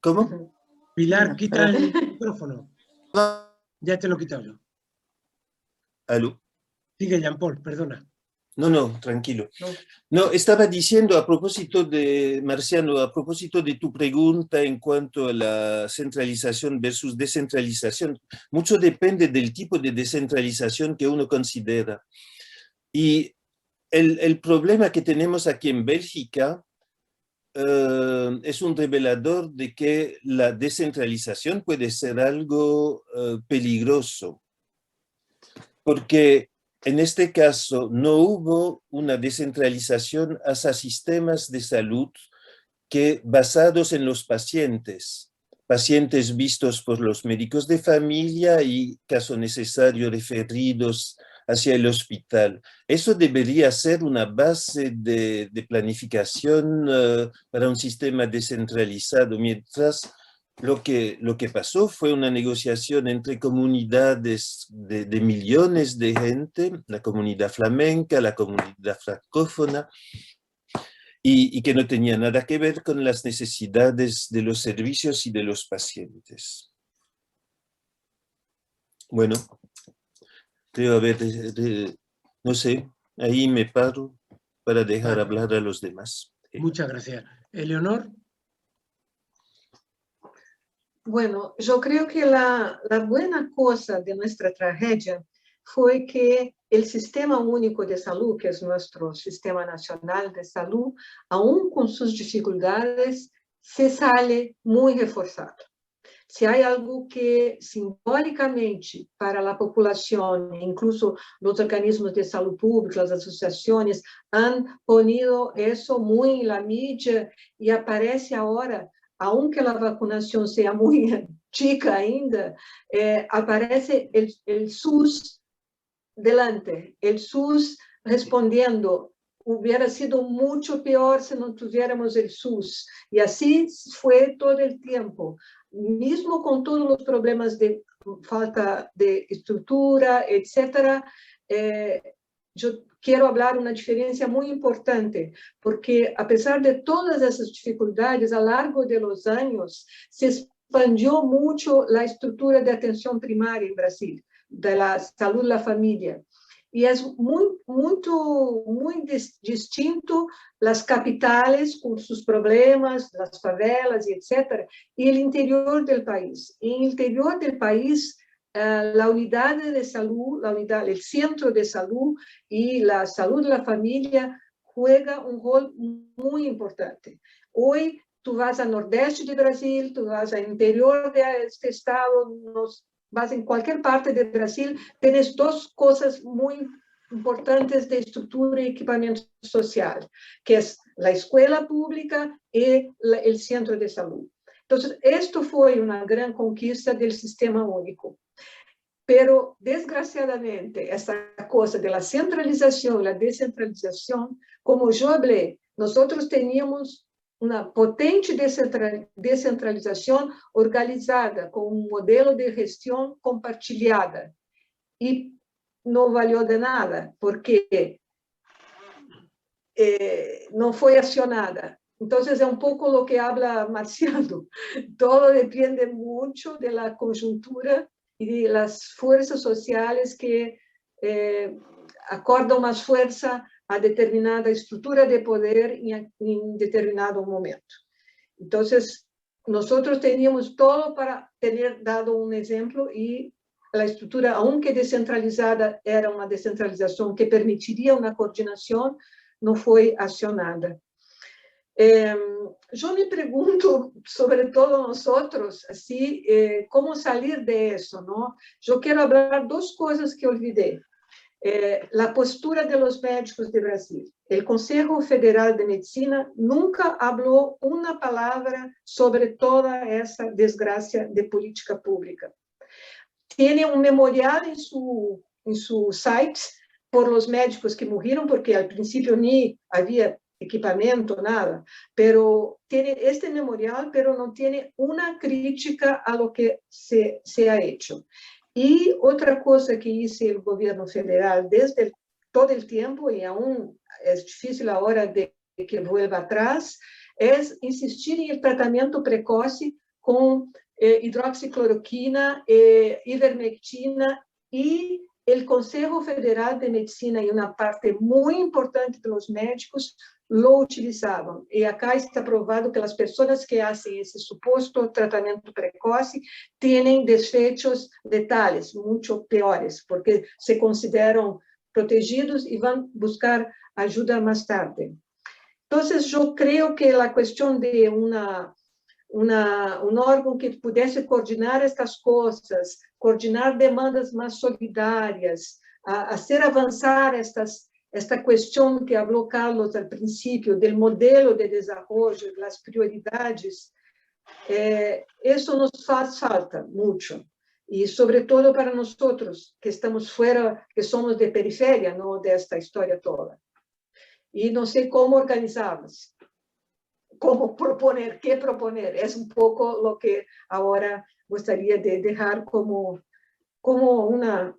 ¿Cómo?
Pilar, quita el micrófono. Ya te lo he quitado yo.
¿Aló?
Sigue, Jean-Paul, perdona.
No, tranquilo. No, estaba diciendo a propósito de, Marciano, a propósito de tu pregunta en cuanto a la centralización versus descentralización, mucho depende del tipo de descentralización que uno considera. Y el problema que tenemos aquí en Bélgica es un revelador de que la descentralización puede ser algo peligroso. Porque en este caso no hubo una descentralización hacia sistemas de salud que basados en los pacientes vistos por los médicos de familia y, caso necesario, referidos hacia el hospital. Eso debería ser una base de planificación para un sistema descentralizado, mientras lo que pasó fue una negociación entre comunidades de millones de gente, la comunidad flamenca, la comunidad francófona, y que no tenía nada que ver con las necesidades de los servicios y de los pacientes. Bueno, creo, a ver, no sé, ahí me paro para dejar hablar a los demás.
Muchas gracias. Eleonor.
Bueno, yo creo que la buena cosa de nuestra tragedia fue que el Sistema Único de Salud, que es nuestro Sistema Nacional de Salud, aún con sus dificultades, se sale muy reforzado. Si hay algo que simbólicamente para la población, incluso los organismos de salud pública, las asociaciones, han ponido eso muy en la media y aparece ahora, aunque la vacunación sea muy chica ainda, aparece el SUS delante, el SUS respondiendo. Hubiera sido mucho peor si no tuviéramos el SUS. Y así fue todo el tiempo. Mismo con todos los problemas de falta de estructura, etc., yo quiero hablar una diferencia muy importante, porque a pesar de todas esas dificultades, a lo largo de los años, se expandió mucho la estructura de atención primaria en Brasil, de la salud de la familia. Y es muy distinto las capitales con sus problemas, las favelas, etc., y el interior del país. En el interior del país, la unidad de salud, el centro de salud y la salud de la familia juega un rol muy importante. Hoy tú vas al nordeste de Brasil, tú vas al interior de este estado, vas en cualquier parte de Brasil, tienes dos cosas muy importantes de estructura y equipamiento social, que es la escuela pública y el centro de salud. Entonces, esto fue una gran conquista del Sistema Único. Pero, desgraciadamente, esta cosa de la centralización y la descentralización, como yo hablé, nosotros teníamos una potente descentralización organizada con un modelo de gestión compartilhada y no valió de nada porque no fue accionada. Entonces, es un poco lo que habla Marciano. Todo depende mucho de la coyuntura y de las fuerzas sociales que acordan más fuerza a determinada estructura de poder en determinado momento. Entonces, nosotros teníamos todo para tener dado un ejemplo y la estructura, aunque descentralizada, era una descentralización que permitiría una coordinación, no fue accionada. Yo me pregunto, sobre todo nosotros, así, cómo salir de eso, ¿no? Yo quiero hablar dos cosas que olvidé. La postura de los médicos de Brasil. El Consejo Federal de Medicina nunca habló una palabra sobre toda esa desgracia de política pública. Tiene un memorial en su site por los médicos que murieron, porque al principio ni había equipamiento, nada, pero tiene este memorial, pero no tiene una crítica a lo que se ha hecho. Y otra cosa que hizo el gobierno federal desde todo el tiempo, y aún es difícil ahora de que vuelva atrás, es insistir en el tratamiento precoce con hidroxicloroquina, ivermectina, y el Consejo Federal de Medicina y una parte muy importante de los médicos lo utilizaban. Y acá está probado que las personas que hacen ese supuesto tratamiento precoce tienen desfechos letales, mucho peores, porque se consideran protegidos y van a buscar ayuda más tarde. Entonces, yo creo que la cuestión de un órgão que pudesse coordinar estas coisas, coordinar demandas mais solidárias, hacer avanzar esta cuestión que habló Carlos al principio, del modelo de desarrollo, las prioridades, eso nos hace falta mucho. Y sobre todo para nosotros, que estamos fuera, que somos de periferia, ¿no?, de esta historia toda. Y no sé cómo organizarnos, cómo proponer, qué proponer. Es un poco lo que ahora gustaría de dejar como una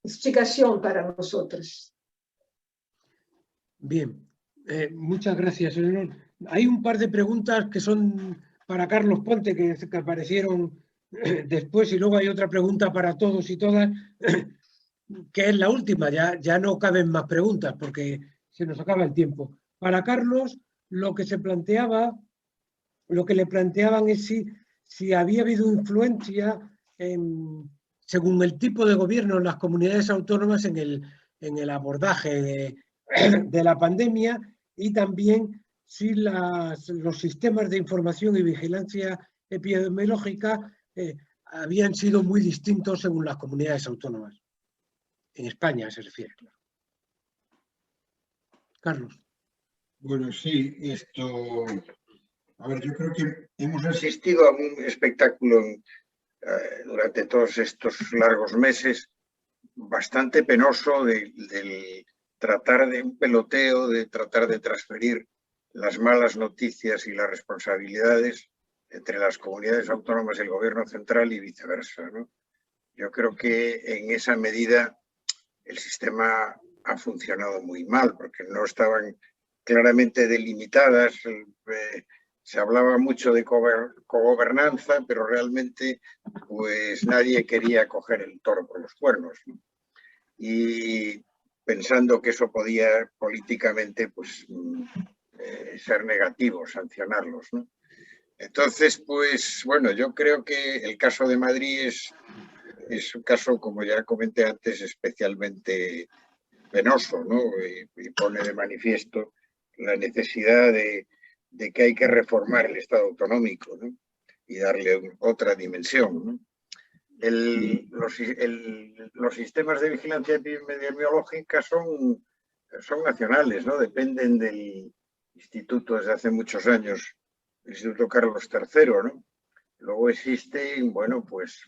investigación para nosotros.
Bien, muchas gracias, Eleonor. Hay un par de preguntas que son para Carlos Ponte, que aparecieron después, y luego hay otra pregunta para todos y todas, que es la última. Ya no caben más preguntas porque se nos acaba el tiempo. Para Carlos, lo que le planteaban es si había habido influencia según el tipo de gobierno en las comunidades autónomas en el abordaje de la pandemia, y también si los sistemas de información y vigilancia epidemiológica habían sido muy distintos según las comunidades autónomas. En España se refiere, claro. Carlos.
Bueno, sí, a ver, yo creo que hemos asistido a un espectáculo durante todos estos largos meses bastante penoso del tratar de un peloteo, de tratar de transferir las malas noticias y las responsabilidades entre las comunidades autónomas y el gobierno central y viceversa, ¿no? Yo creo que en esa medida el sistema ha funcionado muy mal, porque no estaban claramente delimitadas. Se hablaba mucho de cogobernanza, pero realmente pues nadie quería coger el toro por los cuernos, ¿no? Y pensando que eso podía políticamente pues, ser negativo, sancionarlos, ¿no? Entonces, pues bueno, yo creo que el caso de Madrid es un caso, como ya comenté antes, especialmente penoso, ¿no? Y pone de manifiesto la necesidad de que hay que reformar el Estado autonómico, ¿no? Y darle otra dimensión, ¿no? Los sistemas de vigilancia epidemiológica son nacionales, ¿no? Dependen del instituto desde hace muchos años, el Instituto Carlos III, ¿no? Luego existen, bueno, pues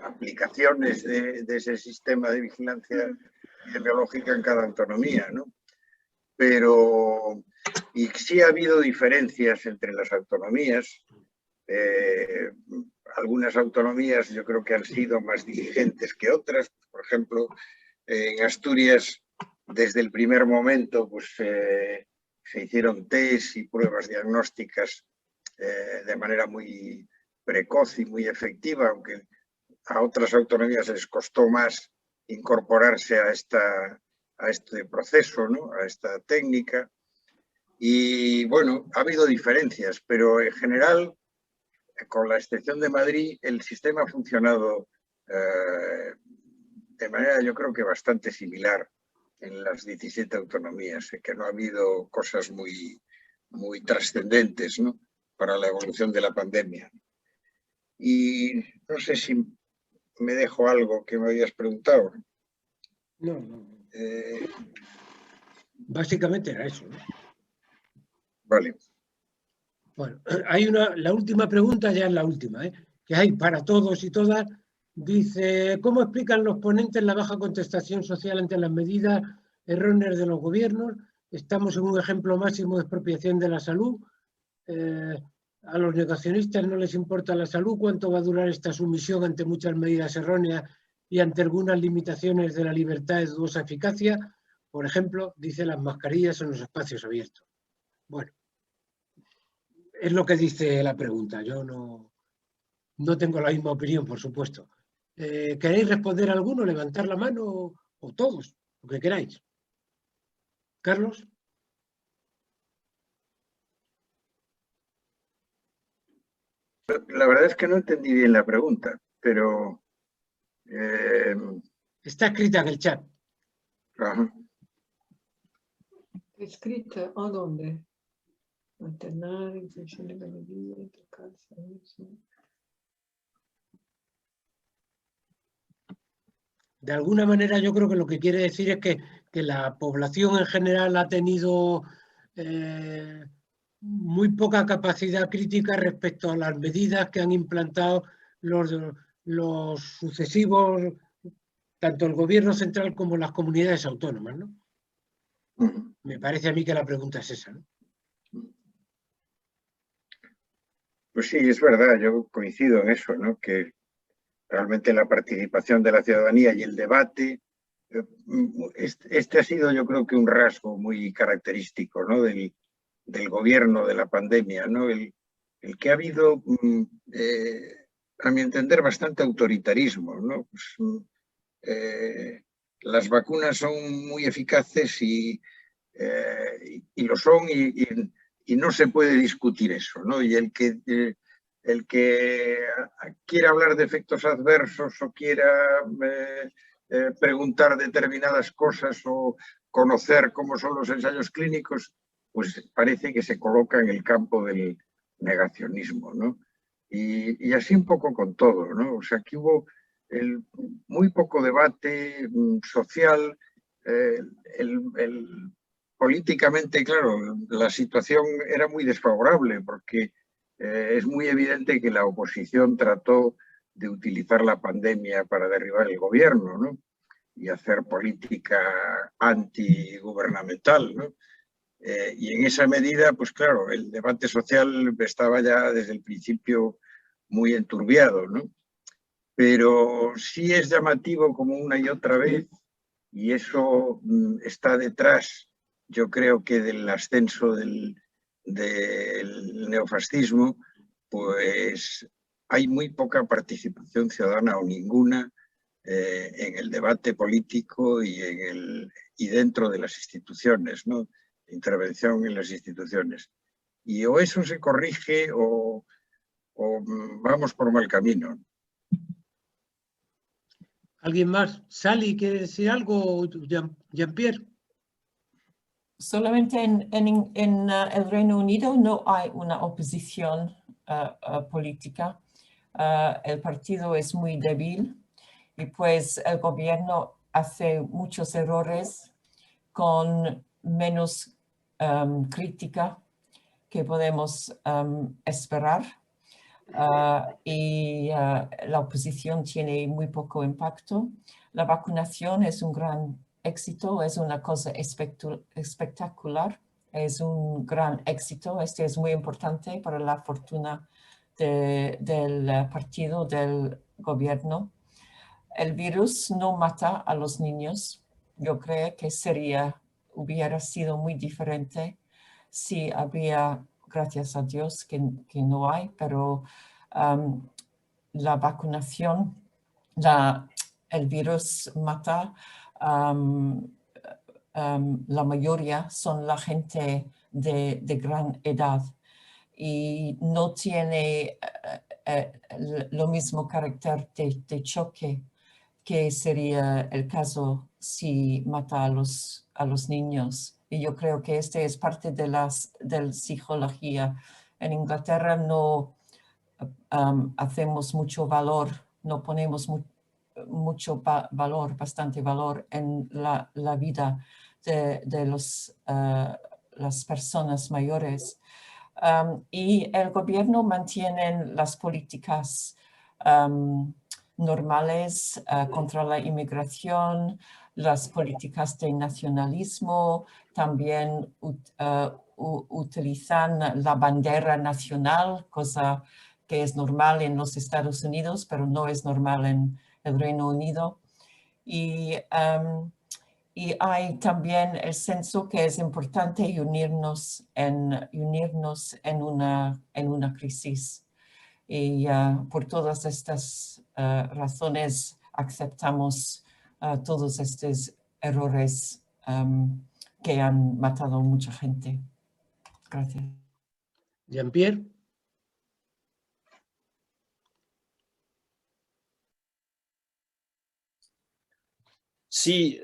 aplicaciones de ese sistema de vigilancia epidemiológica en cada autonomía, ¿no? Pero, y sí ha habido diferencias entre las autonomías. Algunas autonomías yo creo que han sido más diligentes que otras. Por ejemplo, en Asturias, desde el primer momento, pues se hicieron test y pruebas diagnósticas de manera muy precoz y muy efectiva, aunque a otras autonomías les costó más incorporarse a este proceso, ¿no? A esta técnica. Y bueno, ha habido diferencias, pero en general, con la excepción de Madrid, el sistema ha funcionado de manera, yo creo que bastante similar en las 17 autonomías, que no ha habido cosas muy trascendentes, ¿no?, para la evolución de la pandemia. Y no sé si me dejo algo que me habías preguntado.
No. Básicamente era eso, ¿no?
Vale.
Bueno, la última pregunta, ya es la última, que hay para todos y todas. Dice, ¿cómo explican los ponentes la baja contestación social ante las medidas erróneas de los gobiernos? Estamos en un ejemplo máximo de expropiación de la salud. A los negacionistas no les importa la salud. ¿Cuánto va a durar esta sumisión ante muchas medidas erróneas y ante algunas limitaciones de la libertad de dudosa eficacia? Por ejemplo, dice las mascarillas en los espacios abiertos. Bueno, es lo que dice la pregunta. Yo no tengo la misma opinión, por supuesto. ¿Queréis responder a alguno, levantar la mano o todos, lo que queráis? Carlos.
La verdad es que no entendí bien la pregunta, pero...
Está escrita en el chat.
Ajá.
¿Escrita a dónde? Alternar, inclusión de la medida, tocarse, eso.
De alguna manera yo creo que lo que quiere decir es que la población en general ha tenido muy poca capacidad crítica respecto a las medidas que han implantado los sucesivos, tanto el gobierno central como las comunidades autónomas, ¿no? Me parece a mí que la pregunta es esa, ¿no?
Pues sí, es verdad, yo coincido en eso, ¿no? Que realmente la participación de la ciudadanía y el debate, este ha sido yo creo que un rasgo muy característico, ¿no? del gobierno de la pandemia, ¿no? El que ha habido, a mi entender, bastante autoritarismo, ¿no? Pues, las vacunas son muy eficaces y lo son y no se puede discutir eso, ¿no? Y el que quiera hablar de efectos adversos o quiera preguntar determinadas cosas o conocer cómo son los ensayos clínicos, pues parece que se coloca en el campo del negacionismo, ¿no? Y así un poco con todo, ¿no? O sea, que hubo muy poco debate social, políticamente, claro, la situación era muy desfavorable porque es muy evidente que la oposición trató de utilizar la pandemia para derribar el gobierno, ¿no? Y hacer política antigubernamental, ¿no? Y en esa medida, pues claro, el debate social estaba ya desde el principio muy enturbiado, ¿no? Pero sí es llamativo como una y otra vez, y eso está detrás, yo creo que del ascenso del neofascismo, pues hay muy poca participación ciudadana o ninguna en el debate político y dentro de las instituciones, ¿no? Intervención en las instituciones. Y o eso se corrige o vamos por mal camino.
¿Alguien más? ¿Sally quiere decir algo? ¿Jean-Pierre?
Solamente en el Reino Unido no hay una oposición política. El partido es muy débil y pues el gobierno hace muchos errores con menos crítica que podemos esperar. Y la oposición tiene muy poco impacto. La vacunación es un gran éxito, es una cosa espectacular, es un gran éxito. Este es muy importante para la fortuna del partido, del gobierno. El virus no mata a los niños. Yo creo que hubiera sido muy diferente si había, gracias a Dios que no hay, pero la vacunación, el virus mata, la mayoría son la gente de gran edad y no tiene lo mismo carácter de choque que sería el caso si mata a los niños. Y yo creo que este es parte de la psicología. En Inglaterra no hacemos mucho valor, no ponemos mucho valor, bastante valor en la vida de las personas mayores. Y el gobierno mantiene las políticas normales contra la inmigración, las políticas de nacionalismo, también utilizan la bandera nacional, cosa que es normal en los Estados Unidos, pero no es normal en el Reino Unido. Y hay también el senso que es importante unirnos en una crisis. Y por todas estas razones aceptamos todos estos errores que han matado a mucha gente. Gracias.
Jean-Pierre.
Sí,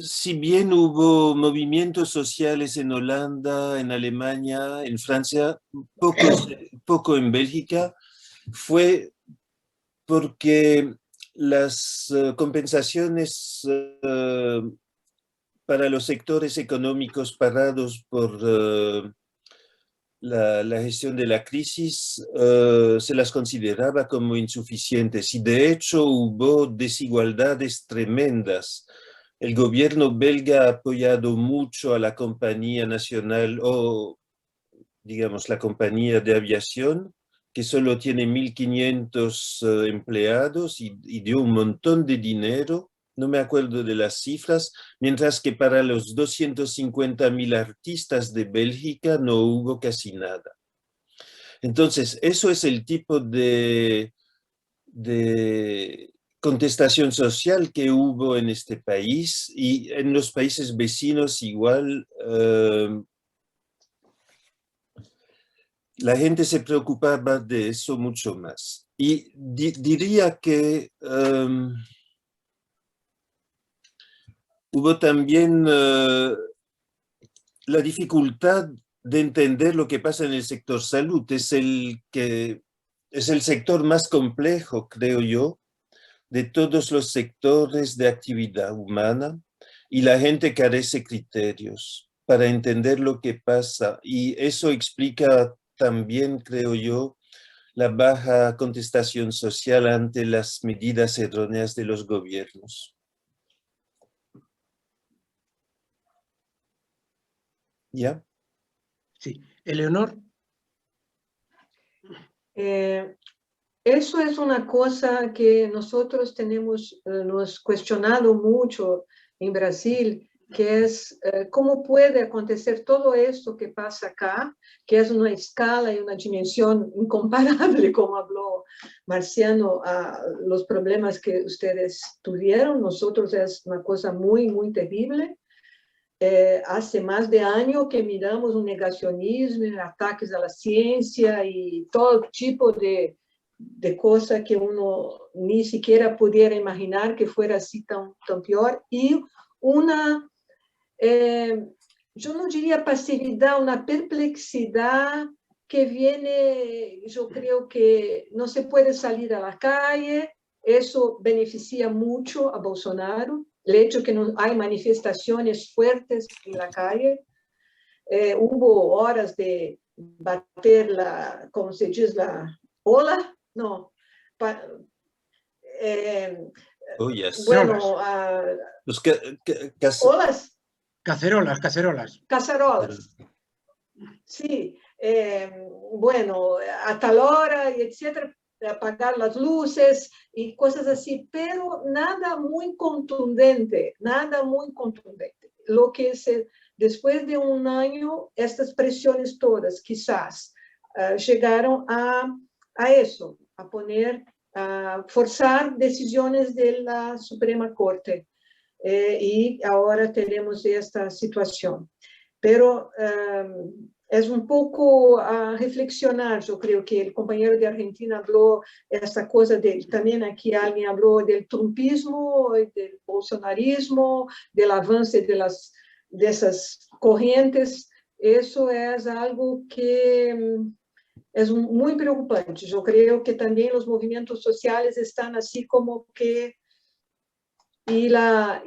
si bien hubo movimientos sociales en Holanda, en Alemania, en Francia, poco en Bélgica, fue porque las compensaciones para los sectores económicos parados por la gestión de la crisis se las consideraba como insuficientes y de hecho hubo desigualdades tremendas. El gobierno belga ha apoyado mucho a la compañía nacional o, digamos, la compañía de aviación, que solo tiene 1.500 empleados y dio un montón de dinero, no me acuerdo de las cifras, mientras que para los 250.000 artistas de Bélgica no hubo casi nada. Entonces, eso es el tipo de contestación social que hubo en este país y en los países vecinos igual. La gente se preocupaba de eso mucho más. Y diría que hubo también la dificultad de entender lo que pasa en el sector salud. Es el sector más complejo, creo yo, de todos los sectores de actividad humana y la gente carece de criterios para entender lo que pasa. Y eso explica también, creo yo, la baja contestación social ante las medidas erróneas de los gobiernos. ¿Ya?
Sí. Eleonor.
Eso es una cosa que nosotros tenemos nos cuestionado mucho en Brasil, que es cómo puede acontecer todo esto que pasa acá, que es una escala y una dimensión incomparable, como habló Marciano, a los problemas que ustedes tuvieron. Nosotros es una cosa muy, muy terrible. Hace más de años que miramos un negacionismo, ataques a la ciencia y todo tipo de cosas que uno ni siquiera pudiera imaginar que fuera así tan peor. Y una, yo no diría pasividad, una perplexidad que viene, yo creo que no se puede salir a la calle. Eso beneficia mucho a Bolsonaro. El hecho que no hay manifestaciones fuertes en la calle. Hubo horas de bater la, ¿cómo se dice? La ola. No.
Oh, yes.
Bueno, olas.
Cacerolas.
Cacerolas. Sí. Bueno, a tal hora, etcétera, apagar las luces y cosas así, pero nada muy contundente, nada muy contundente. Lo que después de un año, estas presiones todas quizás llegaron a eso, a forzar decisiones de la Suprema Corte. Y ahora tenemos esta situación. Pero es un poco a reflexionar. Yo creo que el compañero de Argentina habló esta cosa también aquí alguien habló del trumpismo, del bolsonarismo, del avance de esas corrientes. Eso es algo que es muy preocupante. Yo creo que también los movimientos sociales están así como que y la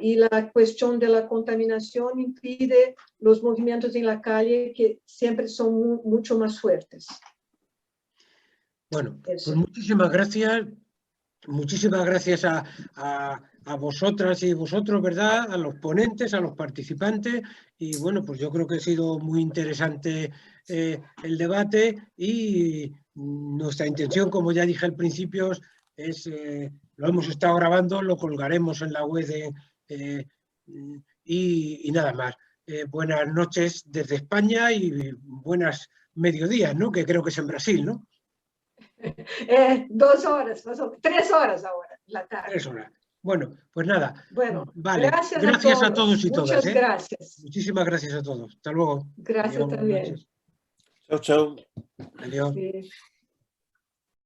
cuestión de la contaminación impide los movimientos en la calle que siempre son mucho más fuertes.
Bueno, pues muchísimas gracias. Muchísimas gracias a vosotras y vosotros, ¿verdad? A los ponentes, a los participantes. Y bueno, pues yo creo que ha sido muy interesante el debate y nuestra intención, como ya dije al principio, es, lo hemos estado grabando, lo colgaremos en la web y nada más. Buenas noches desde España y buenas mediodías, ¿no? Que creo que es en Brasil, ¿no?
2 horas, 3 horas ahora, la tarde.
3 horas. Bueno, pues nada.
Bueno,
vale.
Gracias
a todos y todas.
Muchas gracias.
Muchísimas gracias a todos. Hasta luego.
Gracias. Adiós,
también. Chao, chao.
Adiós.
Sí.